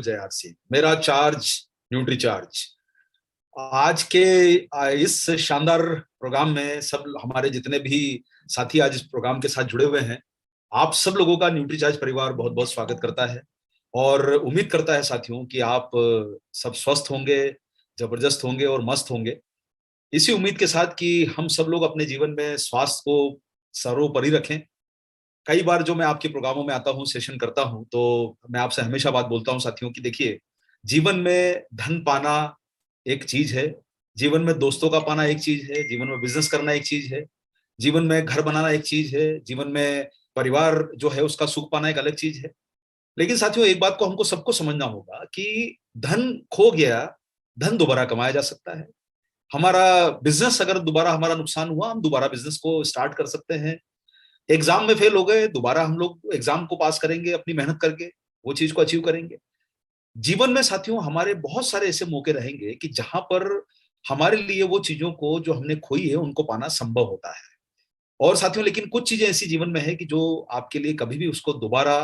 जय आरसी मेरा charge nutri charge. आज के इस शानदार प्रोग्राम में सब हमारे जितने भी साथी आज इस प्रोग्राम के साथ जुड़े हुए हैं, आप सब लोगों का न्यूट्री चार्ज परिवार बहुत बहुत स्वागत करता है और उम्मीद करता है साथियों कि आप सब स्वस्थ होंगे, जबरदस्त होंगे और मस्त होंगे। इसी उम्मीद के साथ कि हम सब लोग अपने जीवन में स्वास्थ्य को सर्वोपरि रखें। कई बार जो मैं आपके प्रोग्रामों में आता हूँ, सेशन करता हूँ, तो मैं आपसे हमेशा बात बोलता हूँ साथियों कि देखिए, जीवन में धन पाना एक चीज है, जीवन में दोस्तों का पाना एक चीज है, जीवन में बिजनेस करना एक चीज है, जीवन में घर बनाना एक चीज है, जीवन में परिवार जो है उसका सुख पाना एक अलग चीज है। लेकिन साथियों, एक बात को हमको सबको समझना होगा कि धन खो गया, धन दोबारा कमाया जा सकता है। हमारा बिजनेस अगर दोबारा हमारा नुकसान हुआ, हम दोबारा बिजनेस को स्टार्ट कर सकते हैं। एग्जाम में फेल हो गए, दोबारा हम लोग एग्जाम को पास करेंगे, अपनी मेहनत करके वो चीज को अचीव करेंगे। जीवन में साथियों हमारे बहुत सारे ऐसे मौके रहेंगे कि जहां पर हमारे लिए वो चीजों को जो हमने खोई है उनको पाना संभव होता है। और साथियों, लेकिन कुछ चीजें ऐसी जीवन में है कि जो आपके लिए कभी भी उसको दोबारा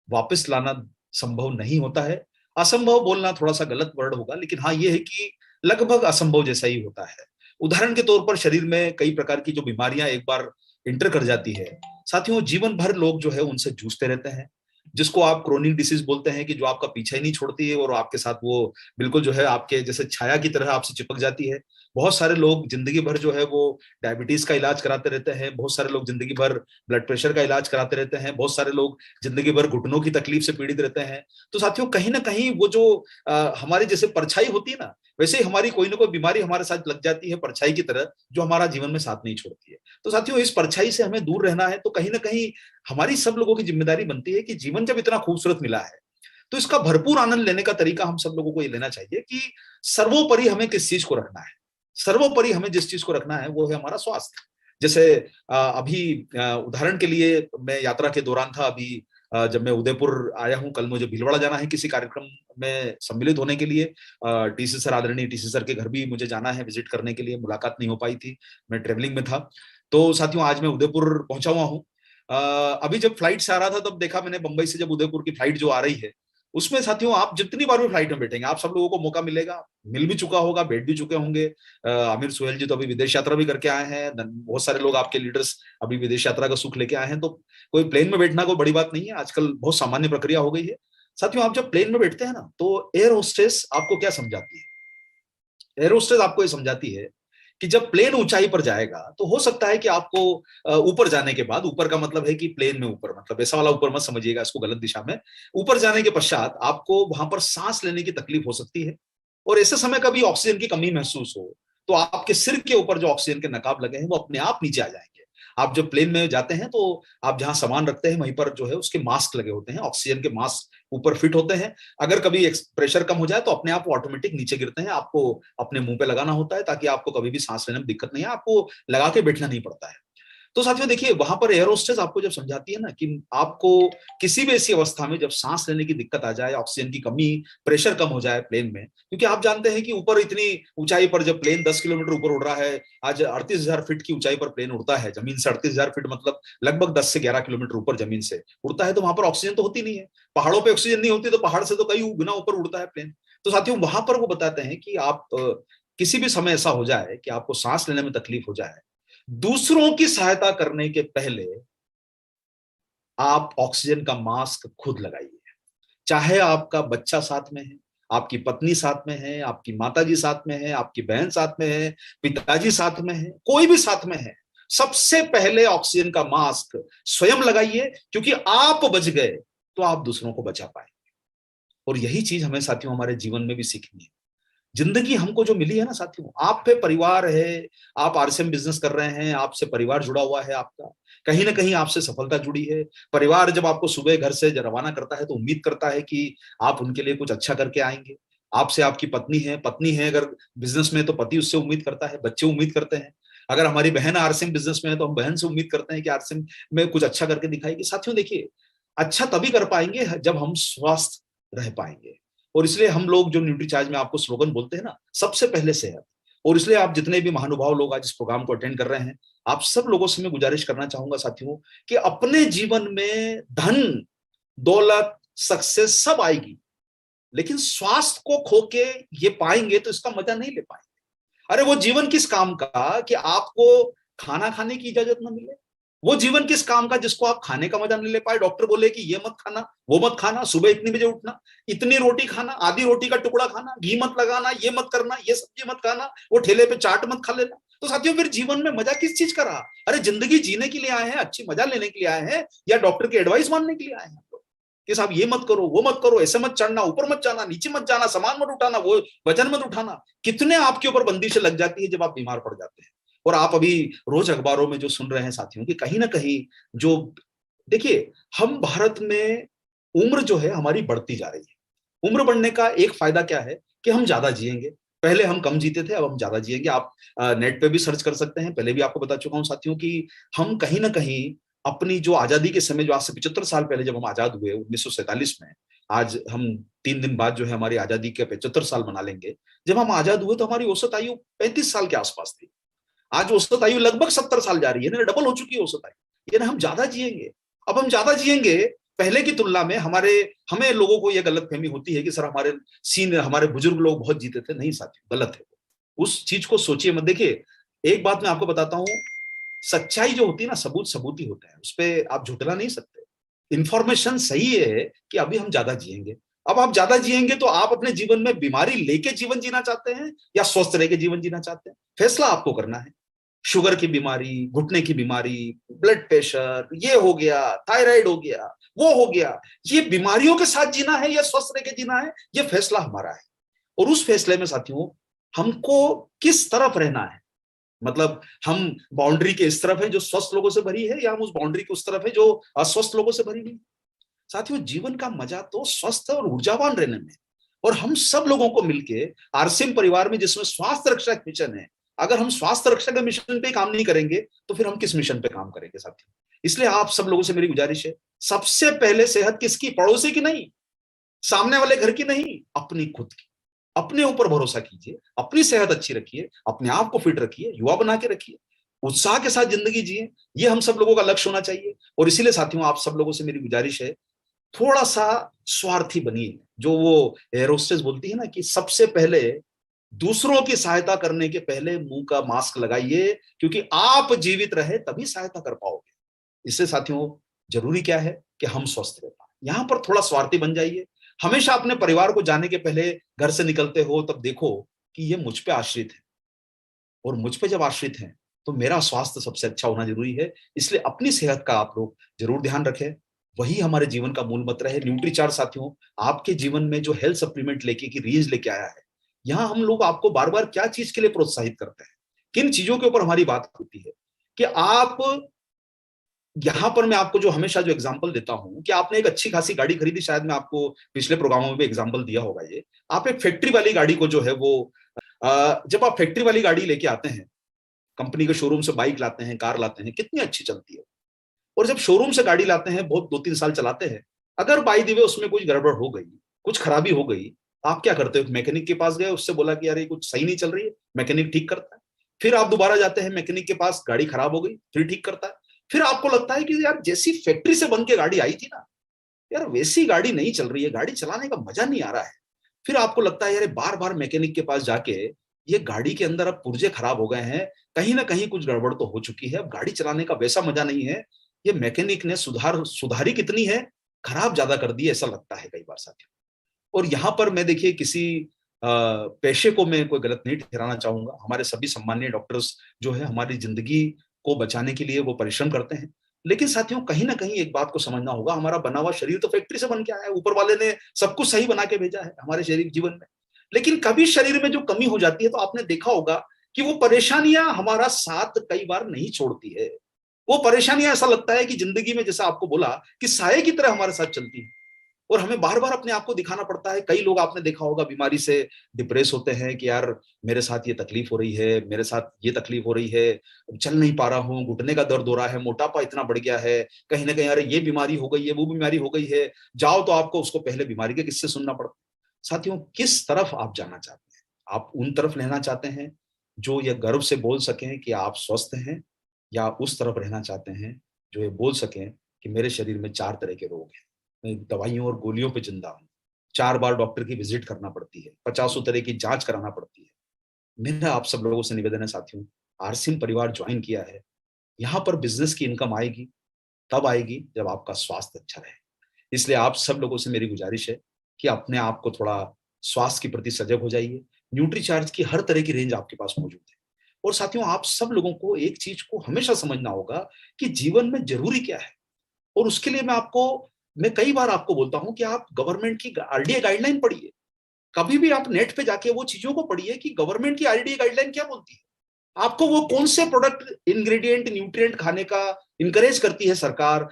वापस लाना संभव नहीं होता है। असंभव बोलना थोड़ा सा गलत वर्ड होगा, लेकिन हाँ ये है कि लगभग असंभव जैसा ही होता है। उदाहरण के तौर पर शरीर में कई प्रकार की जो बीमारियां एक बार इंटर कर जाती है साथियों, जीवन भर लोग जो है उनसे जूझते रहते हैं, जिसको आप क्रोनिक डिसीज बोलते हैं, कि जो आपका पीछा ही नहीं छोड़ती है और आपके साथ वो बिल्कुल जो है आपके जैसे छाया की तरह आपसे चिपक जाती है। बहुत सारे लोग जिंदगी भर जो है वो डायबिटीज का इलाज कराते रहते हैं, बहुत सारे लोग जिंदगी भर ब्लड प्रेशर का इलाज कराते रहते हैं, बहुत सारे लोग जिंदगी भर घुटनों की तकलीफ से पीड़ित रहते हैं। तो साथियों, कहीं ना कहीं वो जो हमारी जैसे परछाई होती है ना, वैसे ही हमारी कोई ना कोई बीमारी हमारे साथ लग जाती है परछाई की तरह, जो हमारा जीवन में साथ नहीं छोड़ती है। तो साथियों, इस परछाई से हमें दूर रहना है, तो कहीं ना कहीं हमारी सब लोगों की जिम्मेदारी बनती है कि जीवन जब इतना खूबसूरत मिला है तो इसका भरपूर आनंद लेने का तरीका हम सब लोगों को ये लेना चाहिए कि सर्वोपरि हमें किस चीज को रखना है। सर्वोपरि हमें जिस चीज को रखना है वो है हमारा स्वास्थ्य। जैसे अभी उदाहरण के लिए मैं यात्रा के दौरान था, अभी जब मैं उदयपुर आया हूं, कल मुझे भीलवाड़ा जाना है किसी कार्यक्रम में सम्मिलित होने के लिए। टीसी सर, आदरणीय टीसी सर के घर भी मुझे जाना है विजिट करने के लिए, मुलाकात नहीं हो पाई थी, मैं ट्रेवलिंग में था। तो साथियों, आज मैं उदयपुर पहुंचा हुआ हूँ। अभी जब फ्लाइट से आ रहा था तब देखा मैंने, बंबई से जब उदयपुर की फ्लाइट जो आ रही है उसमें साथियों, आप जितनी बार भी फ्लाइट में बैठेंगे आप सब लोगों को मौका मिलेगा, मिल भी चुका होगा, बैठ भी चुके होंगे। आमिर सुहेल जी तो अभी विदेश यात्रा भी करके आए हैं, बहुत सारे लोग आपके लीडर्स अभी विदेश यात्रा का सुख लेके आए हैं। तो कोई प्लेन में बैठना कोई बड़ी बात नहीं है, आजकल बहुत सामान्य प्रक्रिया हो गई है। साथियों, आप जब प्लेन में बैठते हैं ना, तो एयर होस्टेस आपको क्या समझाती है? एयर होस्टेस आपको ये समझाती है कि जब प्लेन ऊंचाई पर जाएगा तो हो सकता है कि आपको ऊपर जाने के बाद, ऊपर का मतलब है कि प्लेन में ऊपर, मतलब ऐसा वाला ऊपर मत समझिएगा इसको गलत दिशा में, ऊपर जाने के पश्चात आपको वहां पर सांस लेने की तकलीफ हो सकती है। और ऐसे समय कभी ऑक्सीजन की कमी महसूस हो तो आपके सिर के ऊपर जो ऑक्सीजन के नकाब लगे हैं वो अपने आप नीचे आ जाएंगे। आप जब प्लेन में जाते हैं तो आप जहां सामान रखते हैं वहीं पर जो है उसके मास्क लगे होते हैं, ऑक्सीजन के मास्क ऊपर फिट होते हैं। अगर कभी प्रेशर कम हो जाए तो अपने आप वो ऑटोमेटिक नीचे गिरते हैं, आपको अपने मुंह पे लगाना होता है ताकि आपको कभी भी सांस लेने में दिक्कत नहीं है, आपको लगा के बैठना नहीं पड़ता है। तो साथियों देखिए, वहां पर एयर होस्टेस आपको जब समझाती है ना कि आपको किसी भी ऐसी अवस्था में जब सांस लेने की दिक्कत आ जाए, ऑक्सीजन की कमी, प्रेशर कम हो जाए प्लेन में, क्योंकि आप जानते हैं कि ऊपर इतनी ऊंचाई पर जब प्लेन 10 किलोमीटर ऊपर उड़ रहा है, आज 38,000 फीट की ऊंचाई पर प्लेन उड़ता है जमीन से, 38,000 फीट मतलब लगभग 10 से 11 किलोमीटर ऊपर जमीन से उड़ता है, तो वहां पर ऑक्सीजन तो होती नहीं है। पहाड़ों पर ऑक्सीजन नहीं होती, तो पहाड़ से तो कई गुना ऊपर उड़ता है प्लेन। तो साथियों, वहां पर वो बताते हैं कि आप किसी भी समय ऐसा हो जाए कि आपको सांस लेने में तकलीफ हो जाए, दूसरों की सहायता करने के पहले आप ऑक्सीजन का मास्क खुद लगाइए। चाहे आपका बच्चा साथ में है, आपकी पत्नी साथ में है, आपकी माताजी साथ में है, आपकी बहन साथ में है, पिताजी साथ में है, कोई भी साथ में है, सबसे पहले ऑक्सीजन का मास्क स्वयं लगाइए, क्योंकि आप बच गए तो आप दूसरों को बचा पाए। और यही चीज हमें साथियों हमारे जीवन में भी सीखनी है। जिंदगी हमको जो मिली है ना साथियों, आप पे परिवार है, आप आरसीएम बिजनेस कर रहे हैं, आपसे परिवार जुड़ा हुआ है, आपका कहीं ना कहीं आपसे सफलता जुड़ी है। परिवार जब आपको सुबह घर से रवाना करता है तो उम्मीद करता है कि आप उनके लिए कुछ अच्छा करके आएंगे। आपसे आपकी पत्नी है अगर बिजनेस में, तो पति उससे उम्मीद करता है, बच्चे उम्मीद करते हैं। अगर हमारी बहन आरसीएम बिजनेस में है तो हम बहन से उम्मीद करते हैं कि आरसीएम में कुछ अच्छा करके दिखाएगी। साथियों देखिए, अच्छा तभी कर पाएंगे जब हम स्वस्थ रह पाएंगे। और इसलिए हम लोग जो न्यूट्रीचार्ज में आपको स्लोगन बोलते हैं ना, सबसे पहले सेहत। और इसलिए आप जितने भी महानुभाव लोग आज इस प्रोग्राम को अटेंड कर रहे हैं, आप सब लोगों से मैं गुजारिश करना चाहूंगा साथियों कि अपने जीवन में धन, दौलत, सक्सेस सब आएगी, लेकिन स्वास्थ्य को खो के ये पाएंगे तो इसका मजा नहीं ले पाएंगे। अरे वो जीवन किस काम का कि आपको खाना खाने की इजाजत ना मिले? वो जीवन किस काम का जिसको आप खाने का मजा नहीं ले पाए? डॉक्टर बोले कि ये मत खाना, वो मत खाना, सुबह इतनी बजे उठना, इतनी रोटी खाना, आधी रोटी का टुकड़ा खाना, घी मत लगाना, ये मत करना, ये सब्जी मत खाना, वो ठेले पे चाट मत खा लेना। तो साथियों फिर जीवन में मजा किस चीज का रहा? अरे जिंदगी जीने के लिए आए हैं, अच्छी मजा लेने के लिए आए हैं, या डॉक्टर की एडवाइस मानने के लिए आए हैं कि साहब ये मत करो, वो मत करो, ऐसे मत चढ़ना, ऊपर मत जाना, नीचे मत जाना, सामान मत उठाना, वो वजन मत उठाना। कितने आपके ऊपर बंदिशें लग जाती है जब आप बीमार पड़ जाते हैं। और आप अभी रोज अखबारों में जो सुन रहे हैं साथियों कि कहीं ना कहीं जो, देखिए, हम भारत में उम्र जो है हमारी बढ़ती जा रही है। उम्र बढ़ने का एक फायदा क्या है कि हम ज्यादा जिएंगे। पहले हम कम जीते थे, अब हम ज्यादा जिएंगे। आप नेट पे भी सर्च कर सकते हैं, पहले भी आपको बता चुका हूं साथियों कि हम कहीं ना कहीं अपनी जो आजादी के समय, जो आज से 75 साल पहले जब हम आजाद हुए 1947 में, आज हम 3 दिन बाद जो है हमारी आजादी के 75 साल मना लेंगे। जब हम आजाद हुए तो हमारी औसत आयु 35 साल के आसपास थी। आज औसत आयु लगभग 70 साल जा रही है ना, डबल हो चुकी है औसत आयु। ये ना, हम ज्यादा जिएंगे। अब हम ज्यादा जिएंगे पहले की तुलना में। हमें लोगों को यह गलतफहमी होती है कि सर हमारे बुजुर्ग लोग बहुत जीते थे। नहीं साथियों, गलत है। उस चीज को सोचिए मत। देखिए, एक बात मैं आपको बताता हूं, सच्चाई जो होती है ना, सबूत सबूत ही होते हैं, उस पर आप झुटला नहीं सकते। इंफॉर्मेशन सही है कि अभी हम ज्यादा जिएंगे। अब आप ज्यादा जिएंगे तो आप अपने जीवन में बीमारी लेके जीवन जीना चाहते हैं या स्वस्थ रह के जीवन जीना चाहते हैं? फैसला आपको करना है। शुगर की बीमारी, घुटने की बीमारी, ब्लड प्रेशर, ये हो गया, थायराइड हो गया, वो हो गया, ये बीमारियों के साथ जीना है या स्वस्थ रह के जीना है, ये फैसला हमारा है। और उस फैसले में साथियों हमको किस तरफ रहना है, मतलब हम बाउंड्री के इस तरफ है जो स्वस्थ लोगों से भरी है, या हम उस बाउंड्री के उस तरफ है जो अस्वस्थ लोगों से भरी नहीं? साथियों जीवन का मजा तो स्वस्थ और ऊर्जावान रहने में। और हम सब लोगों को मिलके आरसीएम परिवार में, जिसमें स्वास्थ्य रक्षा एक मिशन है, अगर हम स्वास्थ्य रक्षा के मिशन पे काम नहीं करेंगे तो फिर हम किस मिशन पे काम करेंगे साथियों? इसलिए आप सब लोगों से मेरी गुजारिश है, सबसे पहले सेहत किसकी? पड़ोसी की नहीं, सामने वाले घर की नहीं, अपनी खुद की। अपने ऊपर भरोसा कीजिए, अपनी सेहत अच्छी रखिए, अपने आप को फिट रखिए, युवा बना के रखिए, उत्साह के साथ जिंदगी जिए। ये हम सब लोगों का लक्ष्य होना चाहिए। और इसीलिए साथियों आप सब लोगों से मेरी गुजारिश है, थोड़ा सा स्वार्थी बनिए। जो वो एयर होस्टेस बोलती है ना कि सबसे पहले दूसरों की सहायता करने के पहले मुंह का मास्क लगाइए, क्योंकि आप जीवित रहे तभी सहायता कर पाओगे। इससे साथियों जरूरी क्या है कि हम स्वस्थ रह पाए। यहां पर थोड़ा स्वार्थी बन जाइए। हमेशा अपने परिवार को जाने के पहले घर से निकलते हो तब देखो कि ये मुझ पे आश्रित है, और मुझ पे जब आश्रित है तो मेरा स्वास्थ्य सबसे अच्छा होना जरूरी है। इसलिए अपनी सेहत का आप लोग जरूर ध्यान रखें। वही हमारे जीवन का मूल मंत्र है। न्यूट्रीचार्ज साथियों आपके जीवन में जो हेल्थ सप्लीमेंट लेके की रेंज लेके आया है, यहाँ हम लोग आपको बार बार क्या चीज के लिए प्रोत्साहित करते हैं, किन चीजों के ऊपर हमारी बात होती है कि आप, यहां पर मैं आपको जो हमेशा जो एग्जांपल देता हूं कि आपने एक अच्छी खासी गाड़ी खरीदी, शायद मैं आपको पिछले प्रोग्रामों में भी एग्जांपल दिया होगा। ये आप एक फैक्ट्री वाली गाड़ी को जो है वो, जब आप फैक्ट्री वाली गाड़ी लेके आते हैं, कंपनी के शोरूम से बाइक लाते हैं, कार लाते हैं, कितनी अच्छी चलती है। और जब शोरूम से गाड़ी लाते हैं, बहुत 2-3 साल चलाते हैं, अगर बाई द वे उसमें कुछ गड़बड़ हो गई, कुछ खराबी हो गई, आप क्या करते हो? मैकेनिक के पास गए, उससे बोला कि यार ये कुछ सही नहीं चल रही है, मैकेनिक ठीक करता है। फिर आप दोबारा जाते हैं मैकेनिक के पास, गाड़ी खराब हो गई, फिर ठीक करता है। फिर आपको लगता है कि यार जैसी फैक्ट्री से बन के गाड़ी आई थी ना, यार वैसी गाड़ी नहीं चल रही है, गाड़ी चलाने का मजा नहीं आ रहा है। फिर आपको लगता है यार बार बार मैकेनिक के पास जाके, ये गाड़ी के अंदर अब पुर्जे खराब हो गए हैं, कहीं ना कहीं कुछ गड़बड़ तो हो चुकी है, अब गाड़ी चलाने का वैसा मजा नहीं है। ये मैकेनिक ने सुधारी कितनी है, खराब ज्यादा कर दी, ऐसा लगता है कई बार साथियों। और यहाँ पर मैं, देखिए, किसी पेशे को मैं कोई गलत नहीं ठहराना चाहूंगा। हमारे सभी सम्मानीय डॉक्टर्स जो है हमारी जिंदगी को बचाने के लिए वो परिश्रम करते हैं। लेकिन साथियों कहीं ना कहीं एक बात को समझना होगा, हमारा बना हुआ शरीर तो फैक्ट्री से बन के आया है, ऊपर वाले ने सब कुछ सही बना के भेजा है हमारे शरीर जीवन में। लेकिन कभी शरीर में जो कमी हो जाती है तो आपने देखा होगा कि वो परेशानियां हमारा साथ कई बार नहीं छोड़ती है। वो परेशानियां, ऐसा लगता है कि जिंदगी में, जैसा आपको बोला, कि साए की तरह हमारे साथ चलती है। और हमें बार बार अपने आप को दिखाना पड़ता है। कई लोग आपने देखा होगा बीमारी से डिप्रेस होते हैं कि यार मेरे साथ ये तकलीफ हो रही है, मेरे साथ ये तकलीफ हो रही है, चल नहीं पा रहा हूँ, घुटने का दर्द हो रहा है, मोटापा इतना बढ़ गया है, कहीं ना कहीं अरे ये बीमारी हो गई है, वो बीमारी हो गई है। जाओ तो आपको उसको पहले बीमारी के किस्से सुनना पड़ता है। साथियों किस तरफ आप जाना चाहते हैं? आप उन तरफ रहना चाहते हैं जो ये गर्व से बोल सकें कि आप स्वस्थ हैं, या उस तरफ रहना चाहते हैं जो ये बोल सकें कि मेरे शरीर में 4 तरह के रोग हैं, मैं दवाइयों और गोलियों पे जिंदा हूं? 4 बार डॉक्टर की विजिट करना पड़ती है, 50 तरह की जांच कराना पड़ती है। मेरा आप सब लोगों से निवेदन है साथियों, आरसीएम परिवार ज्वाइन किया है, यहाँ पर बिजनेस की इनकम आएगी तब आएगी जब आपका स्वास्थ्य अच्छा रहे। इसलिए आप सब लोगों से मेरी गुजारिश है कि अपने आप को थोड़ा स्वास्थ्य के प्रति सजग हो जाइए। न्यूट्रीचार्ज की हर तरह की रेंज आपके पास मौजूद है। और साथियों, आप सब लोगों को एक चीज को हमेशा समझना होगा कि जीवन में जरूरी क्या है। और उसके लिए मैं कई बार आपको बोलता हूं कि आप गवर्नमेंट की आरडीए गाइडलाइन पढ़िए। कभी भी आप नेट पे जाके वो चीजों को पढ़िए कि गवर्नमेंट की आरडीए गाइडलाइन क्या बोलती है, आपको वो कौन से प्रोडक्ट, इंग्रेडिएंट, न्यूट्रिएंट खाने का इनकरेज करती है सरकार।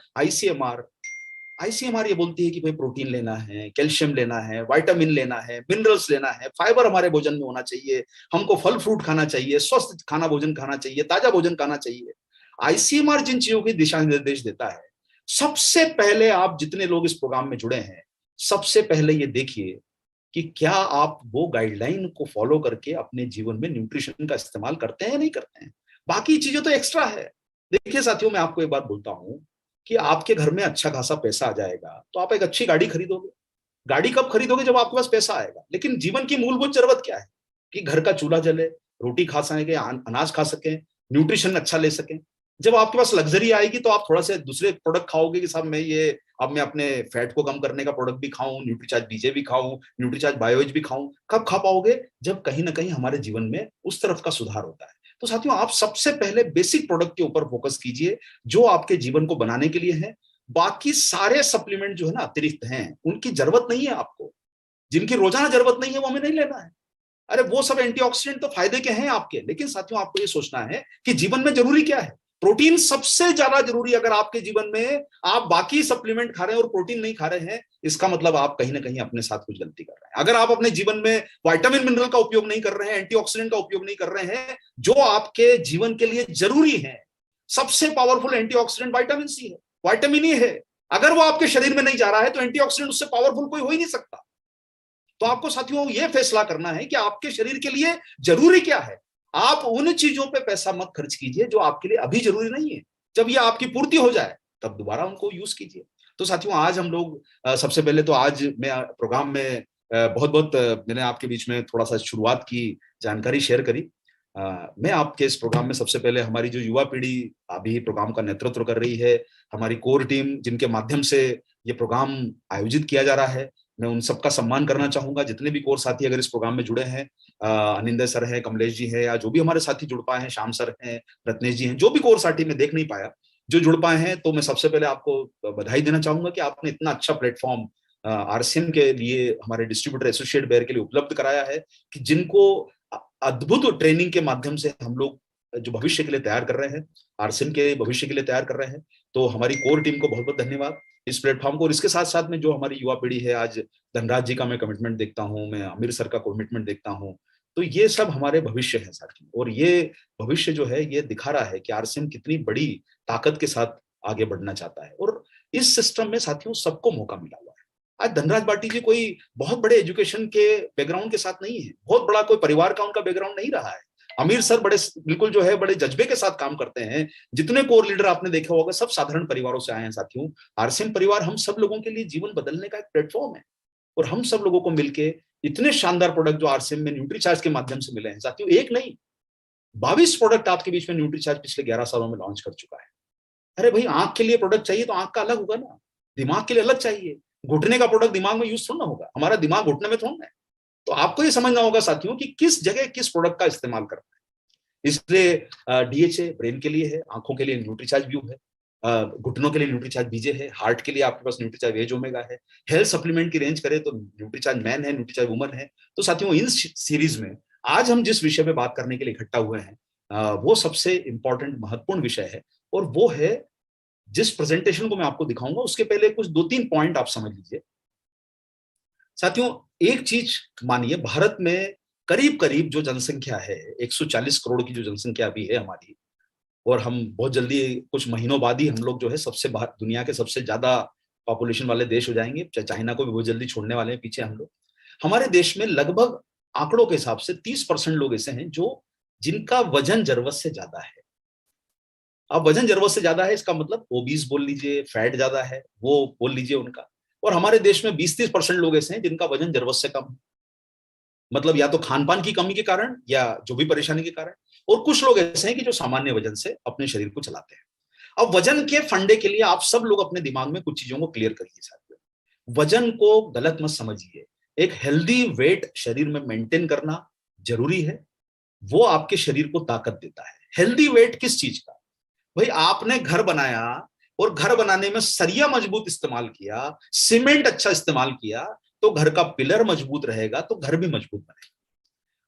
आईसीएमआर ये बोलती है कि भाई प्रोटीन लेना है, कैल्शियम लेना है, विटामिन लेना है, मिनरल्स लेना है, फाइबर हमारे भोजन में होना चाहिए, हमको फल फ्रूट खाना चाहिए, स्वस्थ खाना भोजन खाना चाहिए, ताजा भोजन खाना चाहिए। आईसीएमआर जिन चीजों की दिशा निर्देश देता है, सबसे पहले आप जितने लोग इस प्रोग्राम में जुड़े हैं, सबसे पहले ये देखिए कि क्या आप वो गाइडलाइन को फॉलो करके अपने जीवन में न्यूट्रिशन का इस्तेमाल करते हैं या नहीं करते हैं। बाकी चीजें तो एक्स्ट्रा है। देखिए साथियों, मैं आपको एक बात बोलता हूं कि आपके घर में अच्छा खासा पैसा आ जाएगा तो आप एक अच्छी गाड़ी खरीदोगे। गाड़ी कब खरीदोगे? जब आपके पास पैसा आएगा। लेकिन जीवन की मूलभूत जरूरत क्या है? कि घर का चूल्हा जले, रोटी खा सके, अनाज खा सके, न्यूट्रिशन अच्छा ले सके। जब आपके पास लग्जरी आएगी तो आप थोड़ा से दूसरे प्रोडक्ट खाओगे कि साहब मैं अपने फैट को कम करने का प्रोडक्ट भी खाऊं, न्यूट्रीचार्ज बीजे भी खाऊं, न्यूट्रीचार्ज बायोएज भी खाऊं। कब खा पाओगे? जब कहीं ना कहीं हमारे जीवन में उस तरफ का सुधार होता है। तो साथियों, आप सबसे पहले बेसिक प्रोडक्ट के ऊपर फोकस कीजिए जो आपके जीवन को बनाने के लिए है। बाकी सारे सप्लीमेंट जो है ना अतिरिक्त हैं, उनकी जरूरत नहीं है आपको। जिनकी रोजाना जरूरत नहीं है वो हमें नहीं लेना है। अरे वो सब एंटीऑक्सीडेंट तो फायदे के हैं आपके, लेकिन साथियों आपको ये सोचना है कि जीवन में जरूरी क्या है। प्रोटीन सबसे ज्यादा जरूरी। अगर आपके जीवन में आप बाकी सप्लीमेंट खा रहे हैं और प्रोटीन नहीं खा रहे हैं, इसका मतलब आप कहीं ना कहीं अपने साथ कुछ गलती कर रहे हैं। अगर आप अपने जीवन में विटामिन मिनरल का उपयोग नहीं कर रहे हैं, एंटीऑक्सीडेंट का उपयोग नहीं कर रहे हैं जो आपके जीवन के लिए जरूरी है, सबसे पावरफुल एंटीऑक्सीडेंट विटामिन सी है, विटामिन ई है। अगर वो आपके शरीर में नहीं जा रहा है तो एंटीऑक्सीडेंट उससे पावरफुल कोई हो ही नहीं सकता। तो आपको साथियों ये फैसला करना है कि आपके शरीर के लिए जरूरी क्या है। आप उन चीजों पे पैसा मत खर्च कीजिए जो आपके लिए अभी जरूरी नहीं है। जब ये आपकी पूर्ति हो जाए तब दोबारा उनको यूज कीजिए। तो साथियों, आज हम लोग सबसे पहले तो आज मैं प्रोग्राम में बहुत बहुत मैंने आपके बीच में थोड़ा सा शुरुआत की, जानकारी शेयर करी। मैं आपके इस प्रोग्राम में सबसे पहले हमारी जो युवा पीढ़ी अभी प्रोग्राम का नेतृत्व कर रही है, हमारी कोर टीम जिनके माध्यम से ये प्रोग्राम आयोजित किया जा रहा है, मैं उन सबका सम्मान करना चाहूंगा। जितने भी कोर साथी अगर इस प्रोग्राम में जुड़े हैं, अनिंदय सर हैं, कमलेश जी हैं, या जो भी हमारे साथी जुड़ पाए हैं, श्याम सर हैं, रत्नेश जी हैं, जो भी कोर साथी में देख नहीं पाया जो जुड़ पाए हैं, तो मैं सबसे पहले आपको बधाई देना चाहूंगा कि आपने इतना अच्छा प्लेटफॉर्म आरसीएम के लिए, हमारे डिस्ट्रीब्यूटर एसोसिएट बेयर के लिए उपलब्ध कराया है कि जिनको अद्भुत ट्रेनिंग के माध्यम से हम लोग जो भविष्य के लिए तैयार कर रहे हैं, आरसीएम के भविष्य के लिए तैयार कर रहे हैं। तो हमारी कोर टीम को बहुत बहुत धन्यवाद इस प्लेटफॉर्म को। और इसके साथ साथ में जो हमारी युवा पीढ़ी है, आज धनराज जी का मैं कमिटमेंट देखता हूँ, मैं आमिर सर का कमिटमेंट देखता हूँ, तो ये सब हमारे भविष्य है साथी। और ये भविष्य जो है ये दिखा रहा है कि आरसीएम कितनी बड़ी ताकत के साथ आगे बढ़ना चाहता है। और इस सिस्टम में साथियों सबको मौका मिला हुआ है। आज धनराज बाटी जी कोई बहुत बड़े एजुकेशन के बैकग्राउंड के साथ नहीं है, बहुत बड़ा कोई परिवार का उनका बैकग्राउंड नहीं रहा है। आमिर सर बिल्कुल जो है बड़े जज्बे के साथ काम करते हैं। जितने कोर लीडर आपने देखा होगा सब साधारण परिवारों से आए हैं साथियों। आरसीएम परिवार हम सब लोगों के लिए जीवन बदलने का एक प्लेटफॉर्म है। और हम सब लोगों को मिलके इतने शानदार प्रोडक्ट जो आरसीएम में न्यूट्रीचार्ज के माध्यम से मिले हैं साथियों, एक नहीं 22 प्रोडक्ट आपके बीच में न्यूट्रीचार्ज पिछले 11 सालों में लॉन्च कर चुका है। अरे भाई, आंख के लिए प्रोडक्ट चाहिए तो आंख का अलग होगा ना, दिमाग के लिए अलग चाहिए। घुटने का प्रोडक्ट दिमाग में यूज थोड़ा ना होगा, हमारा दिमाग घुटने में थोड़ा है। तो आपको ये समझना होगा साथियों कि किस जगह किस प्रोडक्ट का इस्तेमाल करना है। इसलिए डीएचए ब्रेन के लिए है, आंखों के लिए न्यूट्रीचार्ज व्यू है, घुटनों के लिए न्यूट्रीचार्ज बीजे है, हार्ट के लिए आपके पास न्यूट्रीचार्ज वेज ओमेगा है, हेल्थ सप्लीमेंट की रेंज करें तो न्यूट्रीचार्ज मैन है, न्यूट्रीचार्ज वुमन है। तो साथियों, इन सीरीज में आज हम जिस विषय पे बात करने के लिए इकट्ठा हुए हैं, वो सबसे इंपॉर्टेंट महत्वपूर्ण विषय है। और वो है, जिस प्रेजेंटेशन को मैं आपको दिखाऊंगा उसके पहले कुछ 2-3 पॉइंट आप समझ लीजिए साथियों। एक चीज मानिए, भारत में करीब करीब जो जनसंख्या है, 140 करोड़ की जो जनसंख्या अभी है हमारी, और हम बहुत जल्दी कुछ महीनों बाद ही हम लोग जो है दुनिया के सबसे ज्यादा पॉपुलेशन वाले देश हो जाएंगे। चाइना को भी बहुत जल्दी छोड़ने वाले हैं पीछे हम लोग। हमारे देश में लगभग आंकड़ों के हिसाब से 30% लोग ऐसे हैं जो जिनका वजन जरूरत से ज्यादा है। अब वजन जरूरत से ज्यादा है इसका मतलब ओबीस बोल लीजिए, फैट ज्यादा है वो बोल लीजिए उनका। और हमारे देश में 20-30% लोग ऐसे हैं जिनका वजन जरूरत से कम है, मतलब या तो खान पान की कमी के कारण या जो भी परेशानी के कारण। और कुछ लोग ऐसे हैं कि जो सामान्य वजन से अपने शरीर को चलाते हैं। अब वजन के फंडे के लिए आप सब लोग अपने दिमाग में कुछ चीजों को क्लियर करिए साथियों। वजन को गलत मत समझिए। एक हेल्दी वेट शरीर में मेंटेन करना जरूरी है, वो आपके शरीर को ताकत देता है। हेल्दी वेट किस चीज का? भाई आपने घर बनाया और घर बनाने में सरिया मजबूत इस्तेमाल किया, सीमेंट अच्छा इस्तेमाल किया, तो घर का पिलर मजबूत रहेगा तो घर भी मजबूत बनेगा।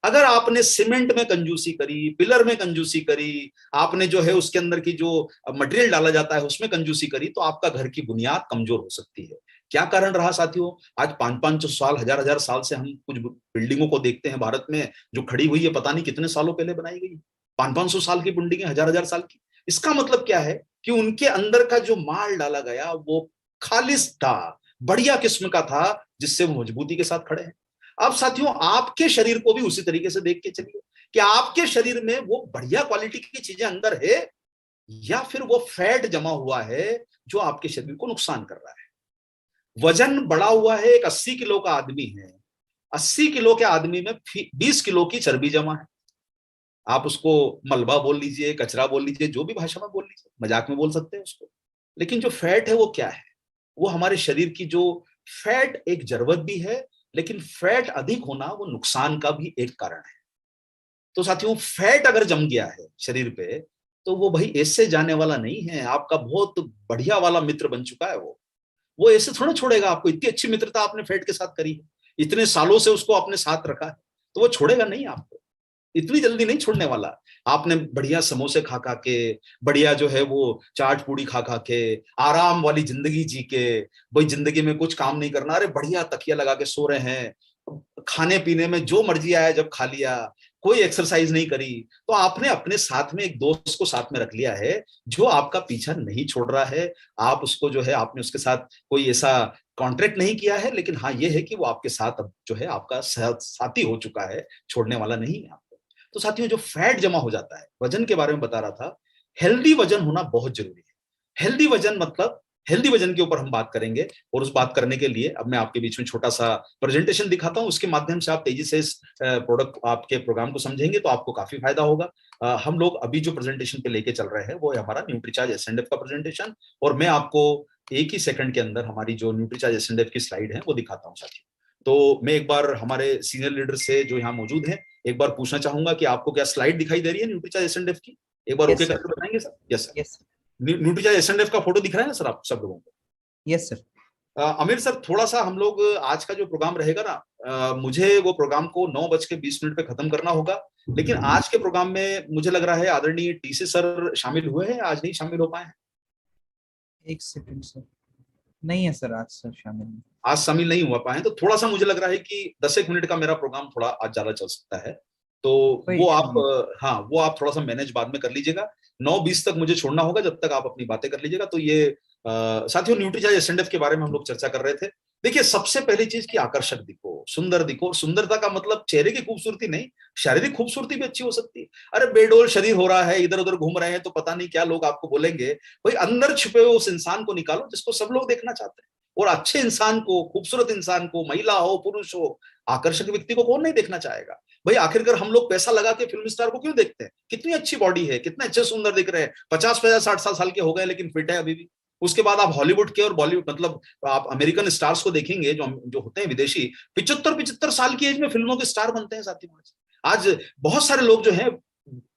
अगर आपने सीमेंट में कंजूसी करी, पिलर में कंजूसी करी, आपने जो है उसके अंदर की जो मटेरियल डाला जाता है उसमें कंजूसी करी, तो आपका घर की बुनियाद कमजोर हो सकती है। क्या कारण रहा साथियों? आज 500-500 साल, 1000-1000 साल से हम कुछ बिल्डिंगों को देखते हैं भारत में जो खड़ी हुई है, पता नहीं कितने सालों पहले बनाई गई। 500-500 साल की बिल्डिंग, 1000-1000 साल की। इसका मतलब क्या है कि उनके अंदर का जो माल डाला गया वो खालिस था, बढ़िया किस्म का था, जिससे वो मजबूती के साथ खड़े हैं। अब साथियों आपके शरीर को भी उसी तरीके से देख के चलिए कि आपके शरीर में वो बढ़िया क्वालिटी की चीजें अंदर है या फिर वो फैट जमा हुआ है जो आपके शरीर को नुकसान कर रहा है। वजन बढ़ा हुआ है, एक 80 किलो का आदमी है, 80 किलो के आदमी में 20 किलो की चर्बी जमा है। आप उसको मलबा बोल लीजिए, कचरा बोल लीजिए, जो भी भाषा में बोल लीजिए, मजाक में बोल सकते हैं उसको। लेकिन जो फैट है वो क्या है? वो हमारे शरीर की जो फैट एक जरूरत भी है, लेकिन फैट अधिक होना वो नुकसान का भी एक कारण है। तो साथियों फैट अगर जम गया है शरीर पे, तो वो भाई ऐसे जाने वाला नहीं है, आपका बहुत बढ़िया वाला मित्र बन चुका है। वो ऐसे थोड़ा छोड़ेगा आपको। इतनी अच्छी मित्रता आपने फैट के साथ करी है, इतने सालों से उसको अपने साथ रखा है, तो वो छोड़ेगा नहीं आपको, इतनी जल्दी नहीं छोड़ने वाला। आपने बढ़िया समोसे खा खा के, बढ़िया जो है वो चाट पूड़ी खा खा के, आराम वाली जिंदगी जी के, भाई जिंदगी में कुछ काम नहीं करना, अरे बढ़िया तकिया लगा के सो रहे हैं, खाने पीने में जो मर्जी आया जब खा लिया, कोई एक्सरसाइज नहीं करी, तो आपने अपने साथ में एक दोस्त को साथ में रख लिया है जो आपका पीछा नहीं छोड़ रहा है। आप उसको जो है, आपने उसके साथ कोई ऐसा कॉन्ट्रैक्ट नहीं किया है, लेकिन हाँ ये है कि वो आपके साथ अब जो है आपका साथी हो चुका है, छोड़ने वाला नहीं है आपको। तो साथियों जो फैट जमा हो जाता है, वजन के बारे में बता रहा था, हेल्दी वजन होना बहुत जरूरी है। हेल्दी वजन मतलब, हेल्दी वजन के ऊपर हम बात करेंगे, और उस बात करने के लिए अब मैं आपके बीच में छोटा सा प्रेजेंटेशन दिखाता हूं, उसके माध्यम से आप तेजी से इस प्रोडक्ट आपके प्रोग्राम को समझेंगे तो आपको काफी फायदा होगा। हम लोग अभी जो प्रेजेंटेशन पे लेके चल रहे हैं वो है हमारा न्यूट्रीचार्ज एसएनएफ का प्रेजेंटेशन, और मैं आपको एक ही सेकंड के अंदर हमारी जो न्यूट्रीचार्ज एसएनएफ की स्लाइड है वो दिखाता हूँ साथियों। तो मैं एक बार हमारे सीनियर लीडर से जो यहाँ मौजूद है एक बार पूछना चाहूंगा कि आपको क्या स्लाइड दिखाई दे रही है न्यूट्रीचार्ज एसएनएफ की? एक बार यस ओके सर। करके बताएंगे sir? Yes sir. Yes. Nutricharge SNF का फोटो दिख रहा है ना सर आप सब लोगों को? Yes sir. आमिर सर थोड़ा सा हम लोग आज का जो प्रोग्राम रहेगा ना, मुझे वो प्रोग्राम को 9:20 पे खत्म करना होगा, लेकिन आज के प्रोग्राम में मुझे लग रहा है आदरणीय टीसी सर शामिल हुए हैं, आज नहीं शामिल हो पाए हैं। एक सेकंड सर, नहीं है सर आज सर शामिल नहीं। आज शामिल नहीं हुआ पाए, तो थोड़ा सा मुझे लग रहा है कि 10 एक मिनट का मेरा प्रोग्राम थोड़ा आज ज्यादा चल सकता है। तो कोई वो इशू आप नहीं। हाँ वो आप थोड़ा सा मैनेज बाद में कर लीजिएगा। 9:20 तक मुझे छोड़ना होगा, जब तक आप अपनी बातें कर लीजिएगा। तो ये साथियों न्यूट्रीचार्ज एसएनएफ के बारे में हम लोग चर्चा कर रहे थे। देखिए सबसे पहली चीज की आकर्षक दिखो, सुंदर दिखो। सुंदरता का मतलब चेहरे की खूबसूरती नहीं, शारीरिक खूबसूरती भी अच्छी हो सकती है। अरे बेडोल शरीर हो रहा है, इधर उधर घूम रहे हैं, तो पता नहीं क्या लोग आपको बोलेंगे। भाई अंदर छुपे हुए उस इंसान को निकालो जिसको सब लोग देखना चाहते हैं। और अच्छे इंसान को, खूबसूरत इंसान को, महिला हो पुरुष हो, आकर्षक व्यक्ति को कौन नहीं देखना चाहेगा? भाई आखिरकार हम लोग पैसा लगा के फिल्म स्टार को क्यों देखते हैं? कितनी अच्छी बॉडी है, कितने अच्छे सुंदर दिख रहे हैं, 50-50 60 साल के हो गए लेकिन फिट है अभी भी। उसके बाद आप हॉलीवुड के और बॉलीवुड मतलब आप अमेरिकन स्टार्स को देखेंगे जो जो होते हैं विदेशी, 75-75 साल की एज में फिल्मों के स्टार बनते हैं साथियों। आज बहुत सारे लोग जो है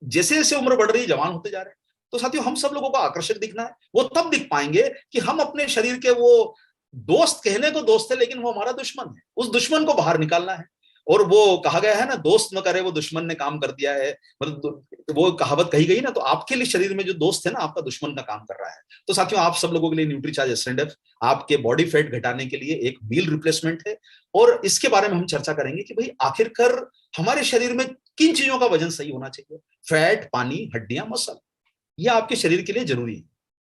जैसे जैसे उम्र बढ़ रही है जवान होते जा रहे हैं। तो साथियों हम सब लोगों को आकर्षक दिखना है, वो तब दिख पाएंगे कि हम अपने शरीर के वो दोस्त, कहने को दोस्त है लेकिन वो हमारा दुश्मन है, उस दुश्मन को बाहर निकालना है। और वो कहा गया है ना, दोस्त न करे वो दुश्मन ने काम कर दिया है, मतलब वो कहावत कही गई ना। तो आपके लिए शरीर में जो दोस्त है ना, आपका दुश्मन का काम कर रहा है। तो साथियों आप सब लोगों के लिए न्यूट्रीचार्ज एसएनएफ आपके बॉडी फैट घटाने के लिए एक मील रिप्लेसमेंट है। और इसके बारे में हम चर्चा करेंगे कि भाई आखिरकार हमारे शरीर में किन चीजों का वजन सही होना चाहिए। फैट, पानी, हड्डियां, मसल, यह आपके शरीर के लिए जरूरी है।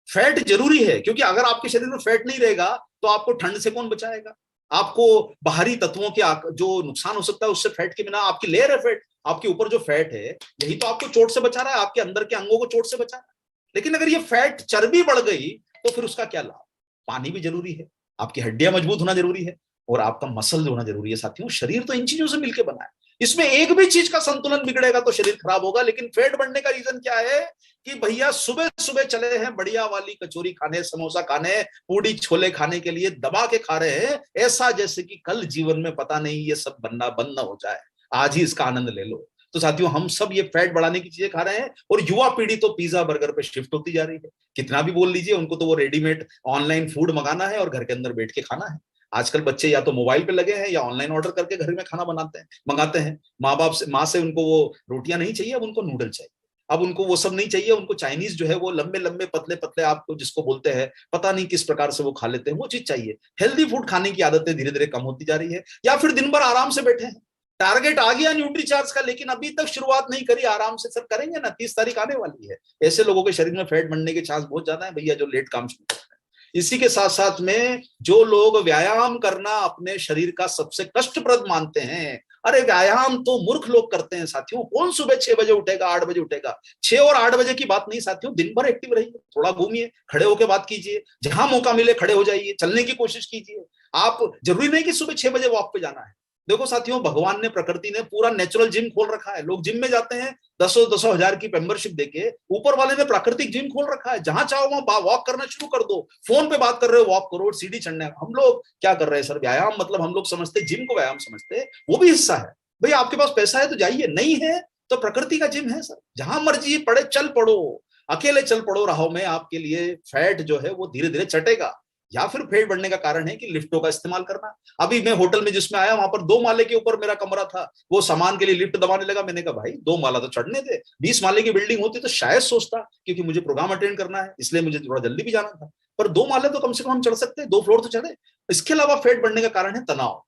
फैट जरूरी है क्योंकि अगर आपके शरीर में फैट नहीं रहेगा तो आपको ठंड से कौन बचाएगा? आपको बाहरी तत्वों के जो नुकसान हो सकता है उससे फैट के बिना, आपकी लेयर है फैट, आपके ऊपर जो फैट है यही तो आपको चोट से बचा रहा है, आपके अंदर के अंगों को चोट से बचा रहा है। लेकिन अगर ये फैट चर्बी बढ़ गई तो फिर उसका क्या लाभ? पानी भी जरूरी है। आपकी हड्डियां मजबूत होना जरूरी है और आपका मसल होना जरूरी है साथियों। शरीर तो इन चीजों से मिलकर बना है, इसमें एक भी चीज का संतुलन बिगड़ेगा तो शरीर खराब होगा। लेकिन फैट बढ़ने का रीजन क्या है कि भैया सुबह सुबह चले हैं बढ़िया वाली कचौरी खाने, समोसा खाने, पूड़ी छोले खाने के लिए दबा के खा रहे हैं, ऐसा जैसे कि कल जीवन में पता नहीं ये सब बनना बंद ना हो जाए, आज ही इसका आनंद ले लो। तो साथियों हम सब ये फैट बढ़ाने की चीजें खा रहे हैं और युवा पीढ़ी तो पिज्जा बर्गर पे शिफ्ट होती जा रही है। कितना भी बोल लीजिए, उनको तो वो रेडीमेड ऑनलाइन फूड मंगाना है और घर के अंदर बैठ के खाना है। आजकल बच्चे या तो मोबाइल पे लगे हैं या ऑनलाइन ऑर्डर करके घर में खाना बनाते हैं, मंगाते हैं। माँ से उनको वो रोटियां नहीं चाहिए, अब उनको नूडल चाहिए, अब उनको वो सब नहीं चाहिए, उनको चाइनीज जो है वो लंबे लंबे पतले पतले आपको जिसको बोलते हैं पता नहीं किस प्रकार से वो खा लेते हैं, वो चीज चाहिए। हेल्दी फूड खाने की आदतें धीरे धीरे कम होती जा रही है। या फिर दिन भर आराम से बैठे हैं, टारगेट आ गया न्यूट्री चार्ज का, लेकिन अभी तक शुरुआत नहीं करी आराम से। सर करेंगे ना, 30 तारीख आने वाली है। ऐसे लोगों के शरीर में फैट बढ़ने के चांस बहुत ज्यादा है भैया, जो लेट काम शुरू करते हैं। इसी के साथ साथ में जो लोग व्यायाम करना अपने शरीर का सबसे कष्टप्रद मानते हैं, अरे व्यायाम तो मूर्ख लोग करते हैं साथियों। कौन सुबह 6 बजे उठेगा, 8 बजे उठेगा? 6 और 8 बजे की बात नहीं साथियों, दिन भर एक्टिव रहिए, थोड़ा घूमिए, खड़े होकर बात कीजिए, जहां मौका मिले खड़े हो जाइए, चलने की कोशिश कीजिए। आप जरूरी नहीं कि सुबह 6 बजे वॉक पे जाना है। देखो साथियों, भगवान ने, प्रकृति ने पूरा नेचुरल जिम खोल रखा है। लोग जिम में जाते हैं 10,000 की मेंबरशिप देके, ऊपर वाले ने प्राकृतिक जिम खोल रखा है। जहां चाहो वहां वॉक करना शुरू कर दो, फोन पे बात कर रहे हो वॉक करो, सीढ़ी चढ़ना है। हम लोग क्या कर रहे हैं सर, व्यायाम मतलब हम लोग समझते जिम को व्यायाम समझते, वो भी हिस्सा है। भाई आपके पास पैसा है तो जाइए, नहीं है तो प्रकृति का जिम है सर, जहां मर्जी पड़े चल पड़ो, अकेले चल पड़ो राहों में। आपके लिए फैट जो है वो धीरे धीरे चटेगा। या फिर फैट बढ़ने का कारण है कि लिफ्टों का इस्तेमाल करना। अभी मैं होटल में जिसमें आया वहां पर 2 माले के ऊपर मेरा कमरा था, वो सामान के लिए लिफ्ट दबाने लगा। मैंने कहा भाई 2 माला तो चढ़ने दे, 20 माले की बिल्डिंग होती तो शायद सोचता, क्योंकि मुझे प्रोग्राम अटेंड करना है इसलिए मुझे थोड़ा जल्दी भी जाना था। पर 2 माले तो कम से कम हम चढ़ सकते हैं, 2 फ्लोर तो चढ़े। इसके अलावा फैट बढ़ने का कारण है तनाव।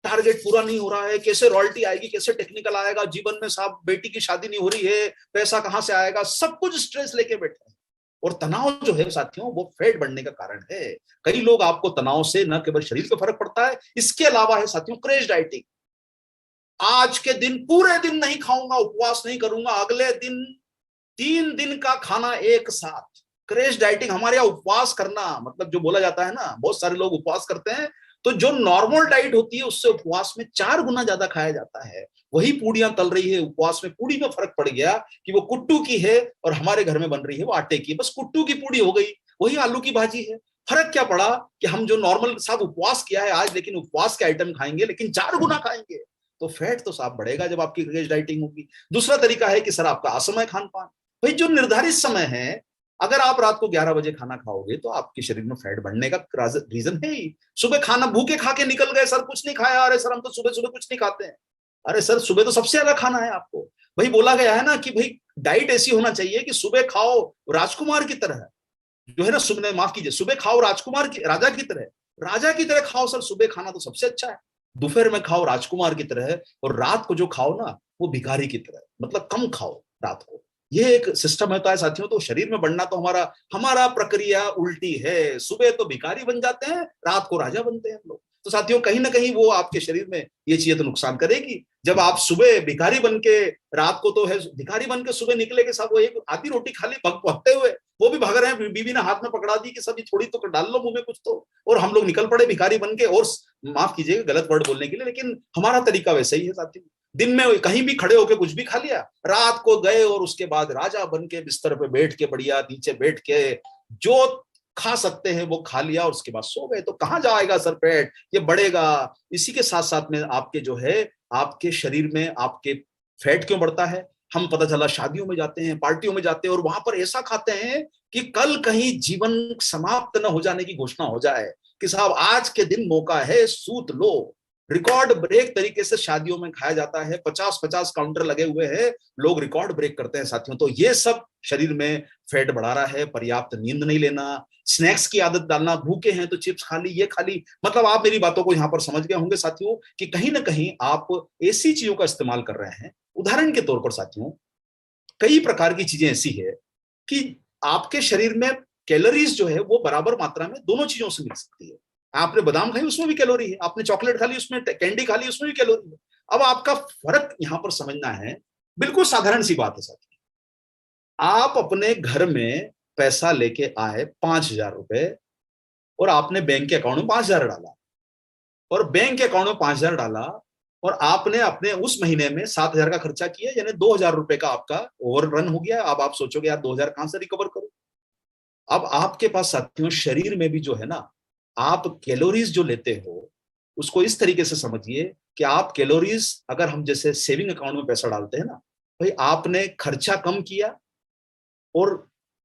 टारगेट पूरा नहीं हो रहा है, कैसे रॉयल्टी आएगी, कैसे टेक्निकल आएगा, जीवन में साहब बेटी की शादी नहीं हो रही है, पैसा कहां से आएगा, सब कुछ स्ट्रेस लेके बैठे हैं। और तनाव जो है साथियों वो फैट बढ़ने का कारण है। कई लोग, आपको तनाव से न केवल शरीर पे फर्क पड़ता है, इसके अलावा है साथियों क्रेश डाइटिंग। आज के दिन पूरे दिन नहीं खाऊंगा, उपवास नहीं करूंगा, अगले दिन 3 दिन का खाना एक साथ। क्रेश डाइटिंग, हमारे यहाँ उपवास करना मतलब जो बोला जाता है ना, बहुत सारे लोग उपवास करते हैं, तो जो नॉर्मल डाइट होती है उससे उपवास में 4 गुना ज्यादा खाया जाता है। वही पूड़ियां तल रही है, उपवास में पूड़ी में फर्क पड़ गया कि वो कुट्टू की है और हमारे घर में बन रही है वो आटे की, बस कुट्टू की पूड़ी हो गई, वही आलू की भाजी है। फर्क क्या पड़ा कि हम जो नॉर्मल साहब उपवास किया है आज, लेकिन उपवास के आइटम खाएंगे लेकिन 4 गुना खाएंगे, तो फैट तो साहब बढ़ेगा जब आपकी क्रेश डाइटिंग होगी। दूसरा तरीका है कि सर आपका असमय खान पान। भाई जो निर्धारित समय है, अगर आप रात को 11 बजे खाना खाओगे तो आपके शरीर में फैट बढ़ने का रीजन है ही। सुबह खाना भूखे खा के निकल गए, सर कुछ नहीं खाया, अरे सर हम तो सुबह सुबह कुछ नहीं खाते हैं। अरे सर सुबह तो सबसे ज्यादा खाना है आपको। भाई बोला गया है ना कि भाई डाइट ऐसी होना चाहिए कि सुबह खाओ राजकुमार की तरह, जो है ना, सुबह माफ कीजिए, सुबह खाओ राजकुमार की, राजा की तरह, राजा की तरह खाओ सर। सुबह खाना तो सबसे अच्छा है, दोपहर में खाओ राजकुमार की तरह, और रात को जो खाओ ना वो भिखारी की तरह, मतलब कम खाओ रात को। ये एक सिस्टम होता है साथियों। तो शरीर में बढ़ना तो हमारा हमारा प्रक्रिया उल्टी है, सुबह तो भिखारी बन जाते हैं, रात को राजा बनते हैं हम लोग। तो साथियों कहीं ना कहीं वो आपके शरीर में ये चीजें तो नुकसान करेगी। जब आप सुबह भिखारी बन के, रात को तो है भिखारी बन के सुबह निकले के साथ वो एक आधी रोटी खा ली भगते हुए, वो भी भाग रहे हैं, बीवी ने हाथ में पकड़ा दी कि सभी थोड़ी तो डाल लो मुंह में कुछ तो, और हम लोग निकल पड़े भिखारी बन के। और माफ कीजिएगा गलत वर्ड बोलने के लिए, लेकिन हमारा तरीका वैसे ही है साथियों। दिन में कहीं भी खड़े होकर कुछ भी खा लिया, रात को गए और उसके बाद राजा बन के बिस्तर पे बैठ के, बढ़िया नीचे बैठ के जो खा सकते हैं वो खा लिया और उसके बाद सो गए। तो कहां जाएगा सर पेट, ये बढ़ेगा। इसी के साथ साथ में आपके जो है, आपके शरीर में आपके फैट क्यों बढ़ता है, हम पता चला शादियों में जाते हैं, पार्टियों में जाते हैं और वहां पर ऐसा खाते हैं कि कल कहीं जीवन समाप्त न हो जाने की घोषणा हो जाए कि साहब आज के दिन मौका है, सूत लो। रिकॉर्ड ब्रेक तरीके से शादियों में खाया जाता है, 50-50 काउंटर लगे हुए हैं, लोग रिकॉर्ड ब्रेक करते हैं साथियों। तो ये सब शरीर में फैट बढ़ा रहा है। पर्याप्त नींद नहीं लेना, स्नैक्स की आदत डालना, भूखे हैं तो चिप्स खा ली, ये खा ली, मतलब आप मेरी बातों को यहां पर समझ गए होंगे साथियों कि कहीं ना कहीं आप ऐसी चीजों का इस्तेमाल कर रहे हैं। उदाहरण के तौर पर साथियों, कई प्रकार की चीजें ऐसी है कि आपके शरीर में कैलोरीज जो है वो बराबर मात्रा में दोनों चीजों से मिल सकती है। आपने बादाम खाई उसमें भी कैलोरी है, आपने चॉकलेट खा ली उसमें, कैंडी खा ली उसमें भी कैलोरी है। अब आपका फर्क यहां पर समझना है, बिल्कुल साधारण सी बात है साथी। आप अपने घर में पैसा लेके आए 5,000 रुपए और आपने बैंक के अकाउंट में 5,000 डाला, और बैंक के अकाउंट में 5,000 डाला, और आपने अपने उस महीने में 7,000 का खर्चा किया, यानी 2,000 रुपए का आपका ओवर रन हो गया। अब आप सोचोगे यार 2,000 कहां से रिकवर करूं। अब आपके पास साथियों शरीर में भी जो है ना, आप कैलोरीज जो लेते हो उसको इस तरीके से समझिए कि आप कैलोरीज, अगर हम जैसे सेविंग अकाउंट में पैसा डालते हैं ना, भाई आपने खर्चा कम किया और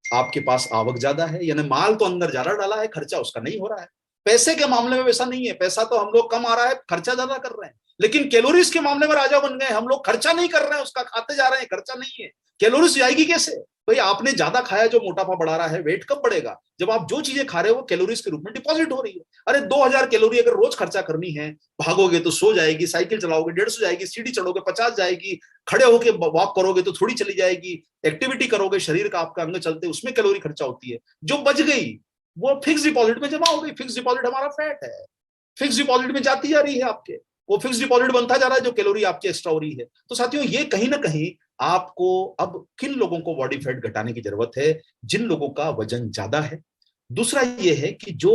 आपके पास आवक ज्यादा है, यानी माल तो अंदर ज्यादा डाला है, खर्चा उसका नहीं हो रहा है। पैसे के मामले में वैसा नहीं है, पैसा तो हम लोग कम आ रहा है, खर्चा ज्यादा कर रहे हैं। लेकिन कैलोरीज के मामले में राजा बन गए, हम लोग खर्चा नहीं कर रहे हैं, उसका खाते जा रहे हैं, खर्चा नहीं है। कैलोरीज जाएगी कैसे? भाई आपने ज्यादा खाया जो मोटापा बढ़ा रहा है। वेट कब बढ़ेगा? जब आप जो चीजें खा रहे हो वो कैलोरीज के रूप में डिपॉजिट हो रही है। अरे 2,000 कैलोरी अगर रोज खर्चा करनी है, भागोगे तो 100 जाएगी, साइकिल चलाओगे 150 जाएगी, सीढ़ी चढ़ोगे 50 जाएगी, खड़े होकर वॉक करोगे तो थोड़ी चली जाएगी, एक्टिविटी करोगे शरीर का आपका अंग चलते उसमें कैलोरी खर्चा होती है। जो बच गई वो फिक्स डिपॉजिट में जमा हो गई। फिक्स डिपॉजिट हमारा फैट है, फिक्स डिपॉजिट में जाती जा रही है आपके, वो फिक्स डिपॉजिट बनता जा रहा है जो कैलोरी आपकी एक्स्ट्रा हो रही है। तो साथियों ये कहीं ना कहीं आपको, अब किन लोगों को बॉडी फैट घटाने की जरूरत है? जिन लोगों का वजन ज्यादा है। दूसरा ये है कि जो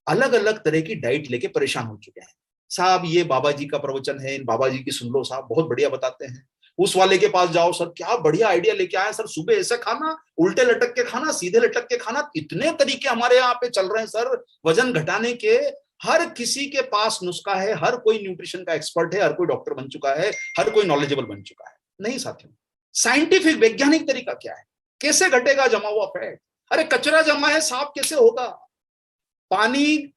अलग अलग तरह की डाइट लेके परेशान हो चुके हैं। साहब ये बाबा जी का प्रवचन है, इन बाबा जी की सुन लो, साहब बहुत बढ़िया बताते हैं। उस वाले के पास जाओ, सर क्या बढ़िया आइडिया लेके आए सर, सुबह ऐसे खाना, उल्टे लटक के खाना, सीधे लटक के खाना, इतने तरीके हमारे यहाँ पे चल रहे हैं सर वजन घटाने के। हर किसी के पास नुस्खा है, हर कोई न्यूट्रिशन का एक्सपर्ट है, हर कोई डॉक्टर बन चुका है, हर कोई नॉलेजेबल बन चुका है। नहीं साथियों, साइंटिफिक वैज्ञानिक तरीका क्या है? कैसे घटेगा जमा हुआ फैट? अरे कचरा जमा है, साफ कैसे होगा? पानी,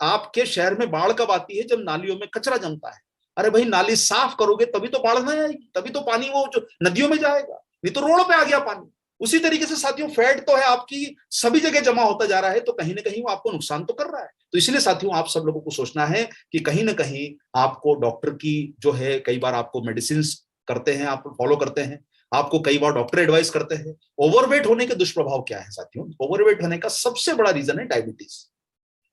आपके शहर में बाढ़ कब आती है? जब नालियों में कचरा जमता है। अरे भाई नाली साफ करोगे तभी तो बाढ़ नहीं आएगी, तभी तो पानी वो जो नदियों में जाएगा, नहीं तो रोड पे आ गया पानी। उसी तरीके से साथियों फैट तो है आपकी सभी जगह जमा होता जा रहा है, तो कहीं ना कहीं वो आपको नुकसान तो कर रहा है। तो इसलिए साथियों आप सब लोगों को सोचना है कि कहीं ना कहीं आपको डॉक्टर की जो है, कई बार आपको मेडिसिन करते हैं, आप फॉलो करते हैं, आपको कई बार डॉक्टर एडवाइस करते हैं। ओवरवेट होने के दुष्प्रभाव क्या है साथियों? ओवरवेट होने का सबसे बड़ा रीजन है डायबिटीज।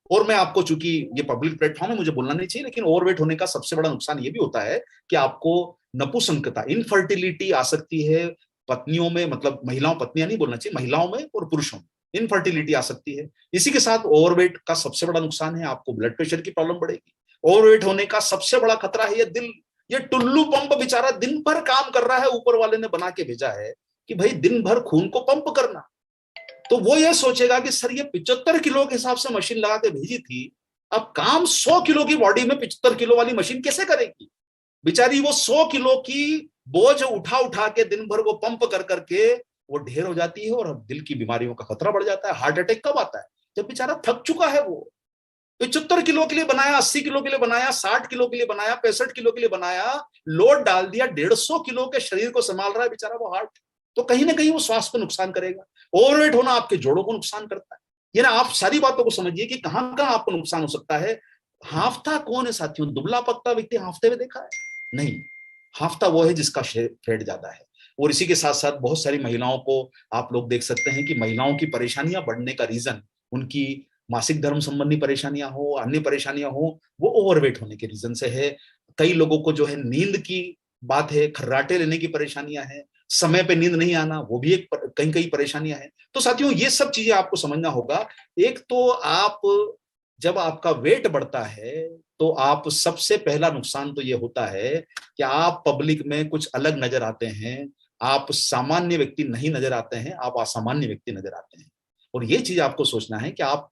और मैं आपको, चूंकि ये पब्लिक प्लेटफॉर्म है मुझे बोलना नहीं चाहिए, लेकिन ओवरवेट होने का सबसे बड़ा नुकसान ये भी होता है कि आपको नपुंसकता, इनफर्टिलिटी आ सकती है पत्नियों में, मतलब महिलाओं, पत्नियां नहीं बोलना चाहिए, महिलाओं में और पुरुषों में इनफर्टिलिटी आ सकती है। इसी के साथ ओवरवेट का सबसे बड़ा नुकसान है आपको ब्लड प्रेशर की प्रॉब्लम बढ़ेगी। ओवरवेट होने का सबसे बड़ा खतरा है ये दिल। ये टुल्लू पंप बेचारा दिन भर काम कर रहा है, ऊपर वाले ने बना के भेजा है कि भाई दिन भर खून को पंप करना। तो वो ये सोचेगा कि सर ये 75 किलो के हिसाब से मशीन लगा के भेजी थी, अब काम 100 किलो की बॉडी में 75 किलो वाली मशीन कैसे करेगी? बेचारी वो 100 किलो की बोझ उठा उठा के दिन भर वो पंप कर करके वो ढेर हो जाती है, और दिल की बीमारियों का खतरा बढ़ जाता है। हार्ट अटैक कब आता है? जब बेचारा थक चुका है। वो 75 किलो के लिए बनाया, 80 किलो के लिए बनाया, 60 किलो के लिए बनाया, 65 किलो के लिए बनाया, लोड डाल दिया, 150 किलो के शरीर को संभाल रहा है बेचारा वो हार्ट। तो कहीं ना कहीं वो स्वास्थ्य को नुकसान करेगा। ओवरवेट होना आपके जोड़ों को नुकसान करता है। ये ना, आप सारी बातों को समझिए कि कहां कहां आपको नुकसान हो सकता है। हाफता कौन है साथियों? दुबला पतला व्यक्ति हाफते हुए देखा है? नहीं, हाफता वो है जिसका फैट ज्यादा है। और इसी के साथ साथ बहुत सारी महिलाओं को आप लोग देख सकते हैं कि महिलाओं की परेशानियां बढ़ने का रीजन, उनकी मासिक धर्म संबंधी परेशानियां हो, अन्य परेशानियां हो, वो ओवरवेट होने के रीजन से है। कई लोगों को जो है नींद की बात है, खर्राटे लेने की परेशानियां हैं, समय पे नींद नहीं आना, वो भी एक कई कई परेशानियां हैं। तो साथियों ये सब चीजें आपको समझना होगा। एक तो आप, जब आपका वेट बढ़ता है तो आप, सबसे पहला नुकसान तो ये होता है कि आप पब्लिक में कुछ अलग नजर आते हैं, आप सामान्य व्यक्ति नहीं नजर आते हैं, आप असामान्य व्यक्ति नजर आते हैं। और ये चीज आपको सोचना है कि आप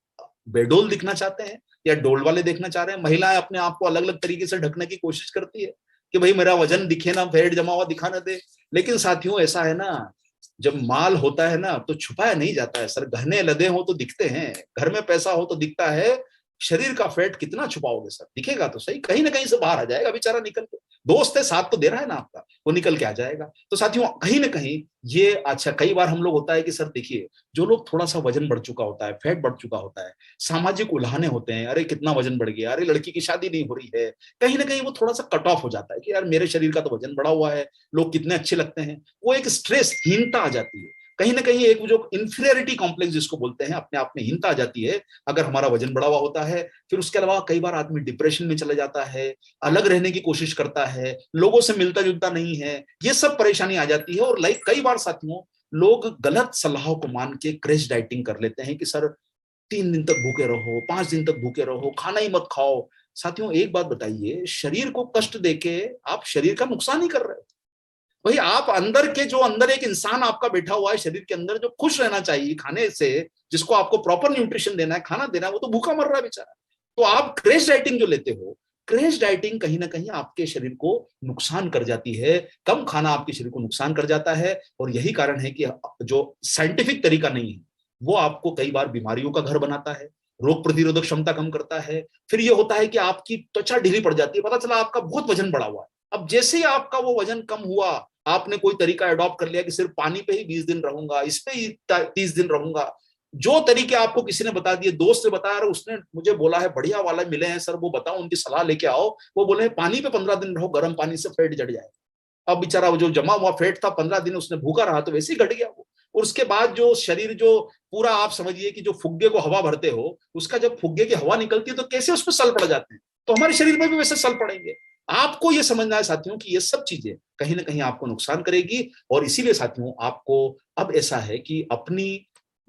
बेडोल दिखना चाहते हैं या डोल वाले देखना चाह रहे हैं। महिलाएं अपने आप को अलग अलग तरीके से ढकने की कोशिश करती है कि भाई मेरा वजन दिखे ना, फैट जमा हुआ दिखा ना दे। लेकिन साथियों ऐसा है ना, जब माल होता है ना तो छुपाया नहीं जाता है सर। गहने लदे हो तो दिखते हैं, घर में पैसा हो तो दिखता है। शरीर का फैट कितना छुपाओगे सर? दिखेगा तो सही, कहीं ना कहीं से बाहर आ जाएगा बेचारा निकल के। दोस्त है, साथ तो दे रहा है ना आपका, वो निकल के आ जाएगा। तो साथियों कहीं ना कहीं ये, अच्छा कई बार हम लोग होता है कि सर देखिए, जो लोग थोड़ा सा वजन बढ़ चुका होता है, फैट बढ़ चुका होता है, सामाजिक उल्हाने होते हैं, अरे कितना वजन बढ़ गया, अरे लड़की की शादी नहीं हो रही है, कहीं ना कहीं वो थोड़ा सा कट ऑफ हो जाता है कि यार मेरे शरीर का तो वजन बढ़ा हुआ है, लोग कितने अच्छे लगते हैं। वो एक स्ट्रेस, हीनता आ जाती है कहीं ना कहीं, एक जो इंफीरियरिटी कॉम्प्लेक्स जिसको बोलते हैं, अपने आप में हीनता आ जाती है अगर हमारा वजन बढ़ा हुआ होता है। फिर उसके अलावा कई बार आदमी डिप्रेशन में चला जाता है, अलग रहने की कोशिश करता है, लोगों से मिलता जुलता नहीं है, ये सब परेशानी आ जाती है। और कई बार साथियों लोग गलत सलाहों को मान के क्रैश डाइटिंग कर लेते हैं कि सर 3 दिन तक भूखे रहो, 5 दिन तक भूखे रहो, खाना ही मत खाओ। साथियों एक बात बताइए, शरीर को कष्ट देके आप शरीर का नुकसान ही कर रहे हो। वही आप अंदर के, जो अंदर एक इंसान आपका बैठा हुआ है शरीर के अंदर, जो खुश रहना चाहिए खाने से, जिसको आपको प्रॉपर न्यूट्रिशन देना है, खाना देना है, वो तो भूखा मर रहा है बेचारा। तो आप क्रैश डाइटिंग जो लेते हो, क्रैश डाइटिंग कहीं ना कहीं आपके शरीर को नुकसान कर जाती है। कम खाना आपके शरीर को नुकसान कर जाता है, और यही कारण है कि जो साइंटिफिक तरीका नहीं है वो आपको कई बार बीमारियों का घर बनाता है, रोग प्रतिरोधक क्षमता कम करता है। फिर ये होता है कि आपकी त्वचा ढीली पड़ जाती है, पता चला आपका बहुत वजन बढ़ा हुआ है। अब जैसे ही आपका वो वजन कम हुआ, आपने कोई तरीका अडॉप्ट कर लिया कि सिर्फ पानी पे ही 20 दिन रहूंगा, इस पे ही 30 दिन रहूंगा। जो तरीके आपको किसी ने बता दिए, दोस्त ने बताया, उसने मुझे बोला है बढ़िया वाला मिले हैं सर, वो बताओ, उनकी सलाह लेके आओ। वो बोले पानी पे 15 दिन रहो, गर्म पानी से फैट जड़ जाए। अब बेचारा वो जो जमा हुआ फैट था, 15 दिन उसने भूखा रहा तो वैसे ही घट गया वो। और उसके बाद जो शरीर, जो पूरा आप समझिए कि जो फुग्गे को हवा भरते हो, उसका जब फुग्गे की हवा निकलती है तो कैसे उसमें सल पड़ जाते हैं, तो हमारे शरीर में भी वैसे सल पड़ेंगे। आपको ये समझना है साथियों कि ये सब चीजें कहीं ना कहीं आपको नुकसान करेगी। और इसीलिए साथियों आपको अब ऐसा है कि अपनी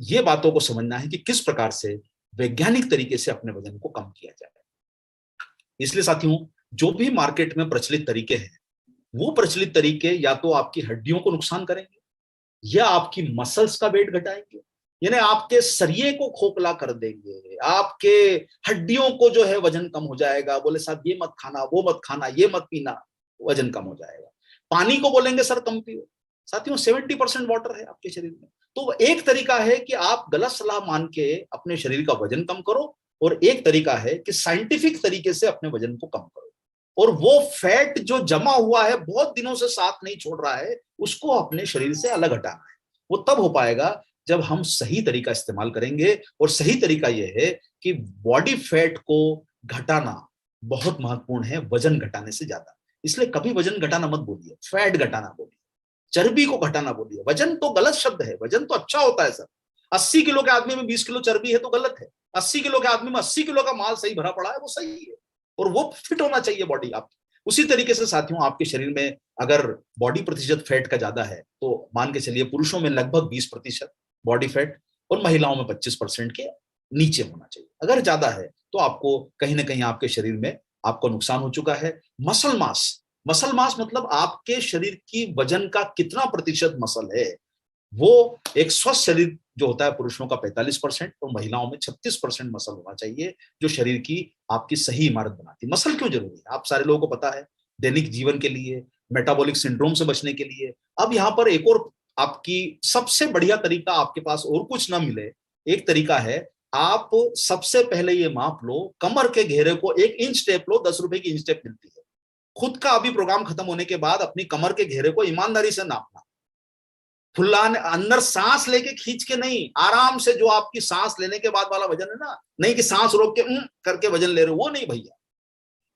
ये बातों को समझना है कि किस प्रकार से वैज्ञानिक तरीके से अपने वजन को कम किया जाए। इसलिए साथियों जो भी मार्केट में प्रचलित तरीके हैं, वो प्रचलित तरीके या तो आपकी हड्डियों को नुकसान करेंगे, या आपकी मसल्स का वेट घटाएंगे, यानी आपके सरिये को खोखला कर देंगे, आपके हड्डियों को जो है वजन कम हो जाएगा। बोले साहब ये मत खाना, वो मत खाना, ये मत पीना, वजन कम हो जाएगा। पानी को बोलेंगे सर कम पियो। साथियों 70% वाटर है आपके शरीर में। तो एक तरीका है कि आप गलत सलाह मान के अपने शरीर का वजन कम करो, और एक तरीका है कि साइंटिफिक तरीके से अपने वजन को कम करो। और वो फैट जो जमा हुआ है, बहुत दिनों से साथ नहीं छोड़ रहा है, उसको अपने शरीर से अलग हटाना है। वो तब हो पाएगा जब हम सही तरीका इस्तेमाल करेंगे। और सही तरीका यह है कि बॉडी फैट को घटाना बहुत महत्वपूर्ण है वजन घटाने से ज्यादा। इसलिए कभी वजन घटाना मत बोलिए, फैट घटाना बोलिए, चर्बी को घटाना बोलिए। वजन तो गलत शब्द है, वजन तो अच्छा होता है सर। 80 किलो के आदमी में 20 किलो चर्बी है तो गलत है। 80 किलो के आदमी में 80 किलो का माल सही भरा पड़ा है, वो सही है, और वो फिट होना चाहिए बॉडी आपकी। उसी तरीके से साथियों आपके शरीर में अगर बॉडी प्रतिशत फैट का ज्यादा है, तो मान के चलिए पुरुषों में लगभग 20% बॉडी फैट, और महिलाओं में 25% के नीचे होना चाहिए। अगर ज्यादा है तो आपको कहीं ना कहीं आपके शरीर में आपको नुकसान हो चुका है। मसल मास, मसल मास मतलब आपके शरीर की वजन का कितना प्रतिशत मसल है। वो एक स्वस्थ शरीर जो होता है पुरुषों का 45% और महिलाओं में 36% मसल होना चाहिए, जो शरीर की आपकी सही इमारत बनाती है। मसल क्यों जरूरी है आप सारे लोगों को पता है, दैनिक जीवन के लिए, मेटाबॉलिक सिंड्रोम से बचने के लिए। अब यहाँ पर एक और आपकी सबसे बढ़िया तरीका, आपके पास और कुछ ना मिले, एक तरीका है। आप सबसे पहले ये माप लो, कमर के घेरे को 1 इंच टेप लो, 10 रुपए की इंच टेप मिलती है। खुद का अभी प्रोग्राम खत्म होने के बाद अपनी कमर के घेरे को ईमानदारी से नापना, फुल्लाने, अंदर सांस लेके खींच के नहीं, आराम से, जो आपकी सांस लेने के बाद वाला वजन है ना, नहीं कि सांस रोक के करके वजन ले रहे हो, वो नहीं भैया,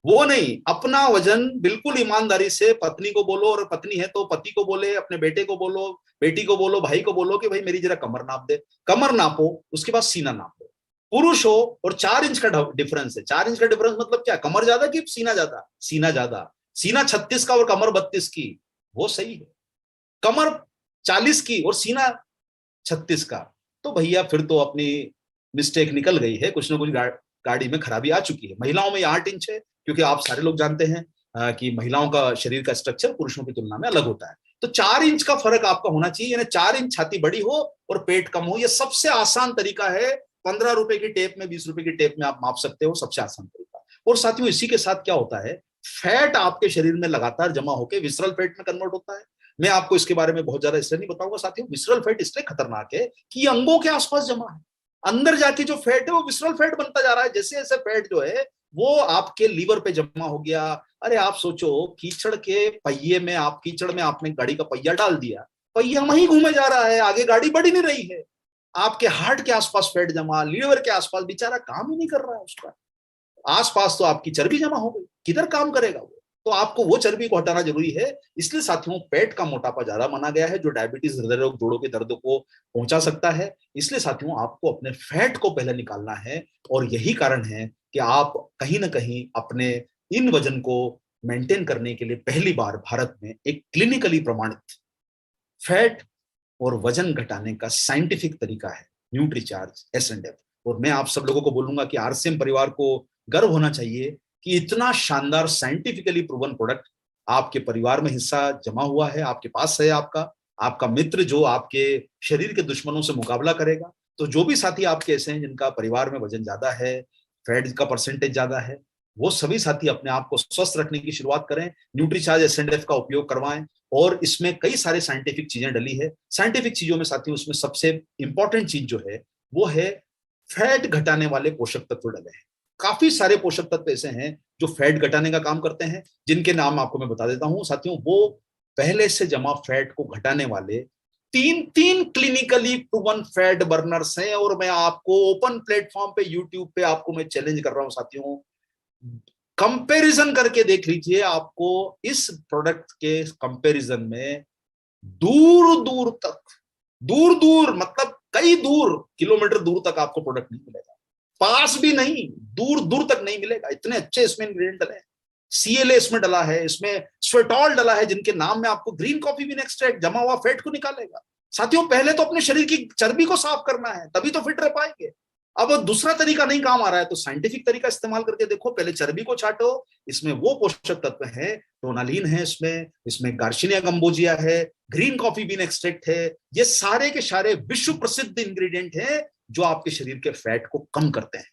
वो नहीं। अपना वजन बिल्कुल ईमानदारी से पत्नी को बोलो, और पत्नी है तो पति को बोले, अपने बेटे को बोलो, बेटी को बोलो, भाई को बोलो कि भाई मेरी जरा कमर नाप दे। कमर नापो, उसके बाद सीना नापो। पुरुष हो और 4 इंच का डिफरेंस है। 4 इंच का डिफरेंस मतलब क्या, कमर ज्यादा कि सीना ज्यादा? सीना ज्यादा। सीना 36 का और कमर 32 की, वो सही है। कमर 40 की और सीना 36 का, तो भैया फिर तो अपनी मिस्टेक निकल गई है, कुछ ना कुछ गाड़ी में खराबी आ चुकी है। महिलाओं में 8 इंच है, क्योंकि आप सारे लोग जानते हैं कि महिलाओं का शरीर का स्ट्रक्चर पुरुषों की तुलना में अलग होता है। तो 4 इंच का फर्क आपका होना चाहिए, यानी 4 इंच छाती बड़ी हो और पेट कम हो। यह सबसे आसान तरीका है। 15 रुपए की टेप में, 20 रुपए की टेप में आप माप सकते हो, सबसे आसान तरीका। और साथियों इसी के साथ क्या होता है, फैट आपके शरीर में लगातार जमा होकर विसरल फैट में कन्वर्ट होता है। मैं आपको इसके बारे में बहुत ज्यादा इसलिए नहीं बताऊंगा साथियों, विसरल फैट इसलिए खतरनाक है कि अंगों के आसपास जमा है। अंदर जाके जो फैट है वो विसरल फैट बनता जा रहा है। जैसे जैसे फैट जो है वो आपके लीवर पे जमा हो गया। अरे आप सोचो, कीचड़ के पहिए में, आप कीचड़ में आपने गाड़ी का पहिया डाल दिया, पहिया वहीं घूमे जा रहा है, आगे गाड़ी बढ़ ही नहीं रही है। आपके हार्ट के आसपास फैट जमा, लीवर के आसपास, बेचारा काम ही नहीं कर रहा है उसका। आसपास तो आपकी चर्बी जमा हो गई, किधर काम करेगा वो? तो आपको वो चर्बी को हटाना जरूरी है। इसलिए साथियों पेट का मोटापा ज्यादा माना गया है, जो डायबिटीज, हृदय रोग, जोड़ों के दर्द को पहुंचा सकता है। इसलिए साथियों आपको अपने फैट को पहले निकालना है, और यही कारण है कि आप कहीं ना कहीं अपने इन वजन को मेंटेन करने के लिए पहली बार भारत में एक क्लिनिकली प्रमाणित फैट और वजन घटाने का साइंटिफिक तरीका है न्यूट्रीचार्ज S&F। और मैं आप सब लोगों को बोलूंगा कि आरसीएम परिवार को गर्व होना चाहिए कि इतना शानदार साइंटिफिकली प्रूवन प्रोडक्ट आपके परिवार में हिस्सा जमा हुआ है, आपके पास है। आपका मित्र जो आपके शरीर के दुश्मनों से मुकाबला करेगा। तो जो भी साथी आपके ऐसे हैं जिनका परिवार में वजन ज्यादा है, फैट का परसेंटेज ज्यादा है, वो सभी साथी अपने आप को स्वस्थ रखने की शुरुआत करें, न्यूट्रीचार्ज एसएनएफ का उपयोग करवाएं। और इसमें कई सारे साइंटिफिक चीजें डली है। साइंटिफिक चीजों में साथियों उसमें सबसे इंपॉर्टेंट चीज जो है वो है फैट घटाने वाले पोषक तत्व डले हैं। काफी सारे पोषक तत्व ऐसे हैं जो फैट घटाने का काम करते हैं, जिनके नाम आपको मैं बता देता हूं साथियों। वो पहले से जमा फैट को घटाने वाले तीन तीन क्लिनिकली प्रूवन फैट बर्नर्स हैं। और मैं आपको ओपन प्लेटफॉर्म पे यूट्यूब पे आपको मैं चैलेंज कर रहा हूं साथियों, कंपैरिजन करके देख लीजिए। आपको इस प्रोडक्ट के कंपैरिजन में दूर दूर तक, दूर दूर मतलब कई दूर किलोमीटर दूर तक आपको प्रोडक्ट नहीं मिलेगा। पास भी नहीं, दूर दूर तक नहीं मिलेगा। इतने अच्छे इसमें इंग्रेडिएंट डले हैं। सीएलए इसमें डला है, इसमें स्वेटॉल डला है, जिनके नाम में आपको ग्रीन कॉफी बीन एक्सट्रैक्ट जमा हुआ फैट को निकालेगा। साथियों पहले तो अपने शरीर की चर्बी को साफ करना है, तभी तो फिट रह पाएंगे। अब दूसरा तरीका नहीं काम आ रहा है तो साइंटिफिक तरीका इस्तेमाल करके देखो। पहले चर्बी को छाटो, इसमें वो पोषक तत्व है, टोनालिन है, इसमें गार्सिनिया गंबोजिया है, ग्रीन कॉफी बीन एक्सट्रैक्ट है। ये सारे के सारे विश्व प्रसिद्ध इंग्रेडिएंट हैं जो आपके शरीर के फैट को कम करते हैं।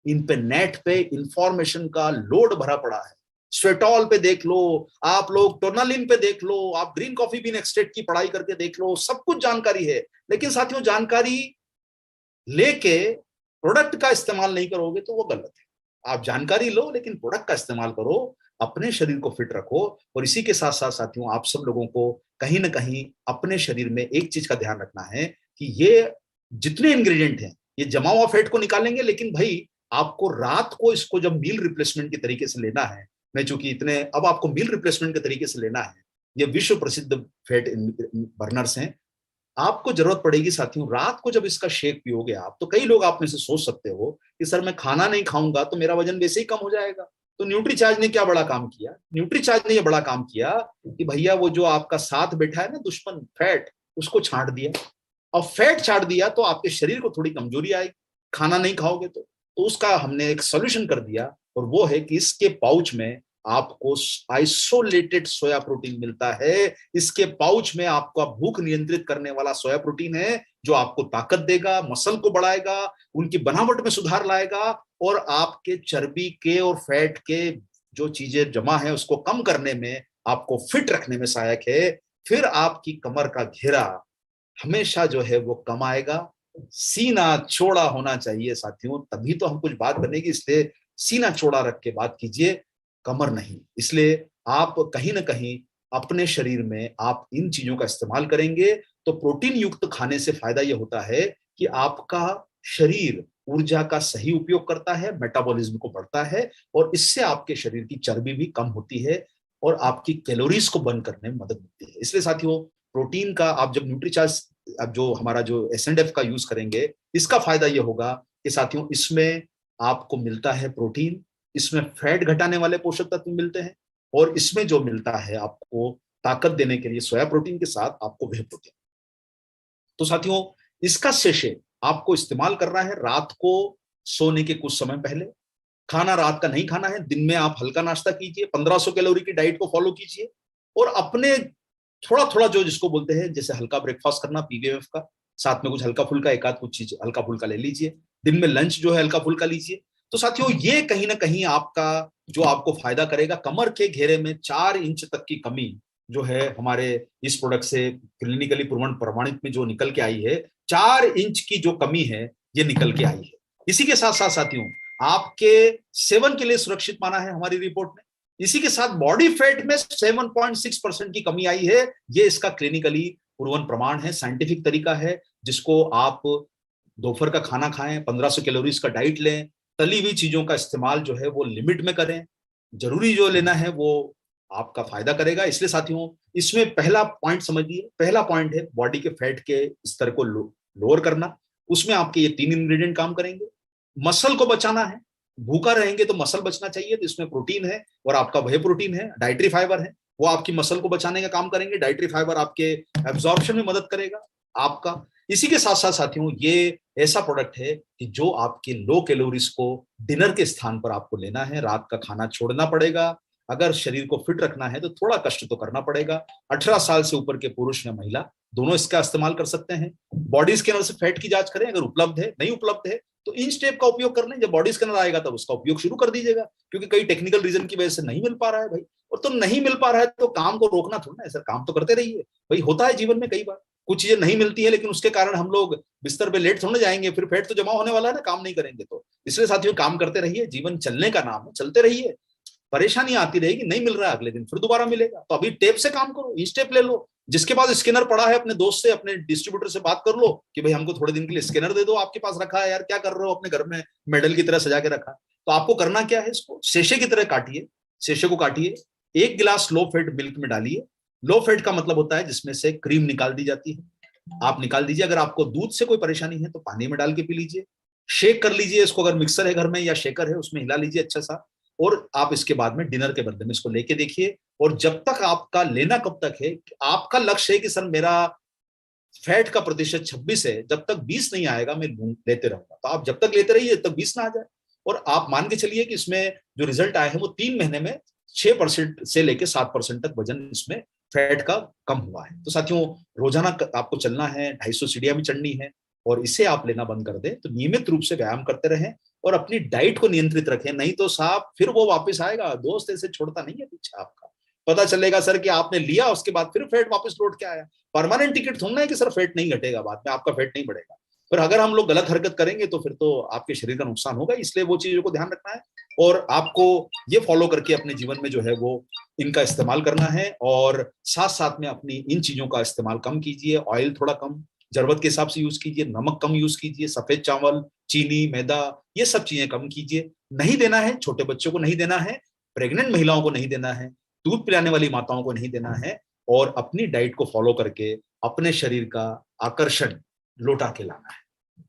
इन पे नेट पे इंफॉर्मेशन का लोड भरा पड़ा है। स्वेटॉल पे देख लो आप लोग, टोनालिन पे देख लो आप, ग्रीन कॉफी बीन एक्सट्रैक्ट की पढ़ाई करके देख लो, सब कुछ जानकारी है। लेकिन साथियों जानकारी लेके प्रोडक्ट का इस्तेमाल नहीं करोगे तो वो गलत है। आप जानकारी लो लेकिन प्रोडक्ट का इस्तेमाल करो, अपने शरीर को फिट रखो। और इसी के साथ साथ साथियों आप सब लोगों को कहीं ना कहीं अपने शरीर में एक चीज का ध्यान रखना है कि ये जितने इंग्रेडिएंट हैं ये जमा हुआ फैट को निकालेंगे, लेकिन भाई आपको रात को इसको जब मील रिप्लेसमेंट के तरीके से लेना है, मैं चूंकि इतने अब आपको मील रिप्लेसमेंट के तरीके से लेना है, ये विश्व प्रसिद्ध फैट बर्नर्स हैं। आपको जरूरत पड़ेगी साथियों रात को जब इसका शेक पियोगे आप, तो कई लोग आप में से सोच सकते हो कि सर मैं खाना नहीं खाऊंगा तो मेरा वजन वैसे ही कम हो जाएगा। तो न्यूट्रीचार्ज ने क्या बड़ा काम किया? न्यूट्रीचार्ज ने यह बड़ा काम किया कि भैया वो जो आपका साथ बैठा है ना दुश्मन फैट, उसको छांट दिया। और फैट छाट दिया तो आपके शरीर को थोड़ी कमजोरी आएगी, खाना नहीं खाओगे तो उसका हमने एक सोल्यूशन कर दिया। और वो है कि इसके पाउच में आपको आइसोलेटेड सोया प्रोटीन मिलता है। इसके पाउच में आपका भूख नियंत्रित करने वाला सोया प्रोटीन है जो आपको ताकत देगा, मसल को बढ़ाएगा, उनकी बनावट में सुधार लाएगा और आपके चर्बी के और फैट के जो चीजें जमा है उसको कम करने में, आपको फिट रखने में सहायक है। फिर आपकी कमर का घेरा हमेशा जो है वो कम आएगा। सीना चौड़ा होना चाहिए साथियों, तभी तो हम कुछ बात बनेगी। इसलिए सीना चौड़ा रख के बात कीजिए, कमर नहीं। इसलिए आप कहीं ना कहीं अपने शरीर में आप इन चीजों का इस्तेमाल करेंगे तो प्रोटीन युक्त खाने से फायदा यह होता है कि आपका शरीर ऊर्जा का सही उपयोग करता है, मेटाबॉलिज्म को बढ़ता है और इससे आपके शरीर की चर्बी भी कम होती है और आपकी कैलोरीज को बर्न करने में मदद मिलती है। इसलिए साथियों प्रोटीन का आप जब न्यूट्रीचार्ज, अब जो हमारा जो एसएनएफ का यूज करेंगे, इसका फायदा यह होगा कि साथियों इसमें आपको मिलता है प्रोटीन, इसमें फैट घटाने वाले पोषक तत्व मिलते हैं और इसमें जो मिलता है आपको ताकत देने के लिए सोया प्रोटीन के साथ आपको वे प्रोटीन। तो साथियों इसका सेशे आपको इस्तेमाल करना है रात को सोने के कुछ समय पहले। खाना रात का नहीं खाना है, दिन में आप हल्का नाश्ता कीजिए, 1500 कैलोरी की डाइट को फॉलो कीजिए और अपने थोड़ा थोड़ा जो जिसको बोलते हैं जैसे हल्का ब्रेकफास्ट करना पीवीएमएफ का, साथ में कुछ हल्का फुल्का एक आध कुछ चीज हल्का फुल्का ले लीजिए। दिन में लंच जो है हल्का फुल्का लीजिए। तो साथियों ये कहीं ना कहीं आपका जो आपको फायदा करेगा। कमर के घेरे में 4 इंच तक की कमी जो है हमारे इस प्रोडक्ट से क्लिनिकली प्रमाणित में जो निकल के आई है, 4 इंच की जो कमी है ये निकल के आई है। इसी के साथ साथ साथियों आपके सेवन के लिए सुरक्षित माना है हमारी रिपोर्ट में। इसी के साथ बॉडी फैट में 7.6% की कमी आई है। ये इसका क्लिनिकली प्रूवन प्रमाण है, साइंटिफिक तरीका है, जिसको आप दोपहर का खाना खाएं, 1500 कैलोरीज का डाइट लें, तली हुई चीजों का इस्तेमाल जो है वो लिमिट में करें, जरूरी जो लेना है वो आपका फायदा करेगा। इसलिए साथियों इसमें पहला पॉइंट समझिए, पहला पॉइंट है बॉडी के फैट के स्तर को लोअर करना। उसमें आपके ये 3 इंग्रेडिएंट काम करेंगे। मसल को बचाना है, भूखा रहेंगे तो मसल बचना चाहिए, तो इसमें प्रोटीन है और आपका वह प्रोटीन है, डाइटरी फाइबर है, वो आपकी मसल को बचाने का काम करेंगे। डाइटरी फाइबर आपके एब्जॉर्प्शन में मदद करेगा आपका। इसी के साथ साथ साथियों, ये ऐसा प्रोडक्ट है कि जो आपके लो कैलोरीज को डिनर के स्थान पर आपको लेना है, रात का खाना छोड़ना पड़ेगा। अगर शरीर को फिट रखना है तो थोड़ा कष्ट तो करना पड़ेगा। 18 साल से ऊपर के पुरुष या महिला दोनों इसका इस्तेमाल कर सकते हैं। बॉडी स्कैनर से फैट की जांच करें, अगर उपलब्ध है, नहीं उपलब्ध है तो इन स्टेप का उपयोग कर लें। जब बॉडी स्कैनर आएगा तब उसका उपयोग शुरू कर दीजिएगा, क्योंकि कई टेक्निकल रीजन की वजह से नहीं मिल पा रहा है भाई। और तो नहीं मिल पा रहा है तो काम को रोकना थोड़ा ना, सर काम तो करते रहिए भाई। होता है जीवन में कई बार कुछ चीजें नहीं मिलती है, लेकिन उसके कारण हम लोग बिस्तर पे लेट थोड़ा जाएंगे, फिर फैट तो जमा होने वाला है ना, काम नहीं करेंगे तो। इसलिए साथियों काम करते रहिए, जीवन चलने का नाम है, चलते रहिए। परेशानी आती रहेगी, नहीं मिल रहा है अगले दिन फिर दोबारा मिलेगा, तो अभी टेप से काम करो, ई स्टेप ले लो। जिसके पास स्कैनर पड़ा है अपने दोस्त से, अपने डिस्ट्रीब्यूटर से बात कर लो कि भाई हमको थोड़े दिन के लिए स्कैनर दे दो, आपके पास रखा है यार, क्या कर रहे हो अपने घर में, मेडल की तरह सजा के रखा। तो आपको करना क्या है, इसको शेशे की तरह काटिए, शेशे को काटिए, 1 गिलास लो फैट मिल्क में डालिए। लो फैट का मतलब होता है जिसमें से क्रीम निकाल दी जाती है, आप निकाल दीजिए। अगर आपको दूध से कोई परेशानी है तो पानी में डाल के पी लीजिए। शेक कर लीजिए इसको, अगर मिक्सर है घर में या शेकर है उसमें हिला लीजिए अच्छा सा। और आप इसके बाद में डिनर के बदले में इसको लेके देखिए। और जब तक आपका लेना कब तक है, आपका लक्ष्य है कि सर मेरा फैट का प्रतिशत 26 है, जब तक 20 नहीं आएगा मैं लेते रहूंगा, तो आप जब तक लेते रहिए जब तक 20 ना आ जाए। और आप मान के चलिए कि इसमें जो रिजल्ट आए हैं वो 3 महीने में 6% से लेकर 7% तक वजन इसमें फैट का कम हुआ है। तो साथियों रोजाना आपको चलना है, 250 सीढ़ियां भी चढ़नी है, और इसे आप लेना बंद कर दें तो नियमित रूप से व्यायाम करते रहें और अपनी डाइट को नियंत्रित रखें। नहीं तो साहब फिर वो वापस आएगा, दोस्त ऐसे छोड़ता नहीं है पीछे आपका। पता चलेगा सर कि आपने लिया उसके बाद फिर फैट वापस लौट के आया। परमानेंट टिकट थोड़ा है कि सर फैट नहीं घटेगा, बाद में आपका फैट नहीं बढ़ेगा। पर अगर हम लोग गलत हरकत करेंगे तो फिर तो आपके शरीर का नुकसान होगा, इसलिए वो चीजों को ध्यान रखना है और आपको ये फॉलो करके अपने जीवन में जो है वो इनका इस्तेमाल करना है। और साथ साथ में अपनी इन चीजों का इस्तेमाल कम कीजिए, ऑयल थोड़ा कम जरूरत के हिसाब से यूज कीजिए, नमक कम यूज कीजिए, सफेद चावल, चीनी, मैदा, ये सब चीजें कम कीजिए। नहीं देना है, छोटे बच्चों को नहीं देना है, प्रेग्नेंट महिलाओं को नहीं देना है, दूध पिलाने वाली माताओं को नहीं देना है, और अपनी डाइट को फॉलो करके अपने शरीर का आकर्षण लौटा के लाना है।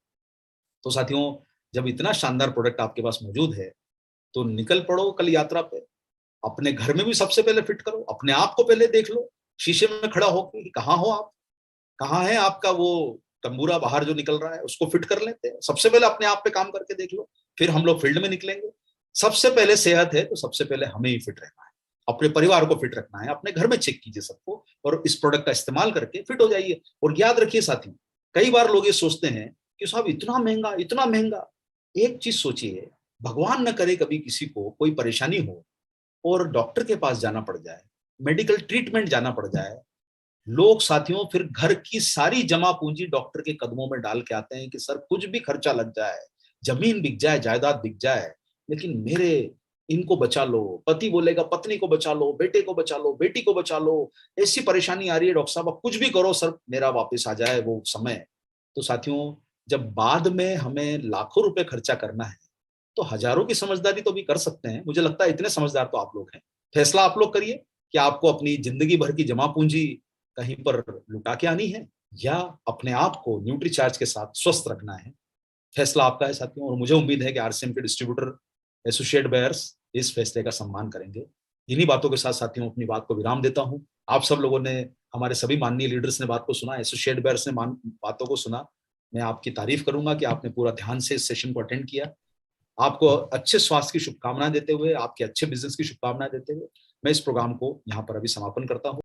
तो साथियों जब इतना शानदार प्रोडक्ट आपके पास मौजूद है तो निकल पड़ो कल यात्रा पे। अपने घर में भी सबसे पहले फिट करो, अपने आप को पहले देख लो शीशे में खड़ा होकर, कहाँ हो आप, कहाँ है आपका वो तंबूरा बाहर जो निकल रहा है, उसको फिट कर लेते हैं। सबसे पहले अपने आप पे काम करके देख लो, फिर हम लोग फील्ड में निकलेंगे। सबसे पहले सेहत है तो सबसे पहले हमें ही फिट रहना है, अपने परिवार को फिट रखना है। अपने घर में चेक कीजिए सबको और इस प्रोडक्ट का इस्तेमाल करके फिट हो जाइए। और याद रखिए साथियों, कई बार लोग ये सोचते हैं कि साहब इतना महंगा, इतना महंगा। एक चीज सोचिए, भगवान न करे कभी किसी को कोई परेशानी हो और डॉक्टर के पास जाना पड़ जाए, मेडिकल ट्रीटमेंट जाना पड़ जाए, लोग साथियों फिर घर की सारी जमा पूंजी डॉक्टर के कदमों में डाल के आते हैं कि सर कुछ भी खर्चा लग जाए, जमीन बिक जाए, जायदाद बिक जाए, लेकिन मेरे इनको बचा लो। पति बोलेगा पत्नी को बचा लो, बेटे को बचा लो, बेटी को बचा लो, ऐसी परेशानी आ रही है डॉक्टर साहब, अब कुछ भी करो सर मेरा वापस आ जाए वो समय। तो साथियों जब बाद में हमें लाखों रुपए खर्चा करना है तो हजारों की समझदारी तो भी कर सकते हैं। मुझे लगता है इतने समझदार तो आप लोग हैं। फैसला आप लोग करिए कि आपको अपनी जिंदगी भर की जमा पूंजी कहीं पर लुटा के आनी है या अपने आप को न्यूट्रीचार्ज के साथ स्वस्थ रखना है। फैसला आपका है साथियों, और मुझे उम्मीद है कि आरसीएम के डिस्ट्रीब्यूटर, एसोसिएट बायर्स इस फैसले का सम्मान करेंगे। इन्हीं बातों के साथ साथियों अपनी बात को विराम देता हूं। आप सब लोगों ने, हमारे सभी माननीय लीडर्स ने बात को सुना, एसोसिएट बायर्स ने बातों को सुना। मैं आपकी तारीफ करूंगा कि आपने पूरा ध्यान से इस सेशन को अटेंड किया। आपको अच्छे स्वास्थ्य की शुभकामनाएं देते हुए, आपके अच्छे बिजनेस की शुभकामनाएं देते हुए मैं इस प्रोग्राम को यहाँ पर अभी समापन करता हूँ।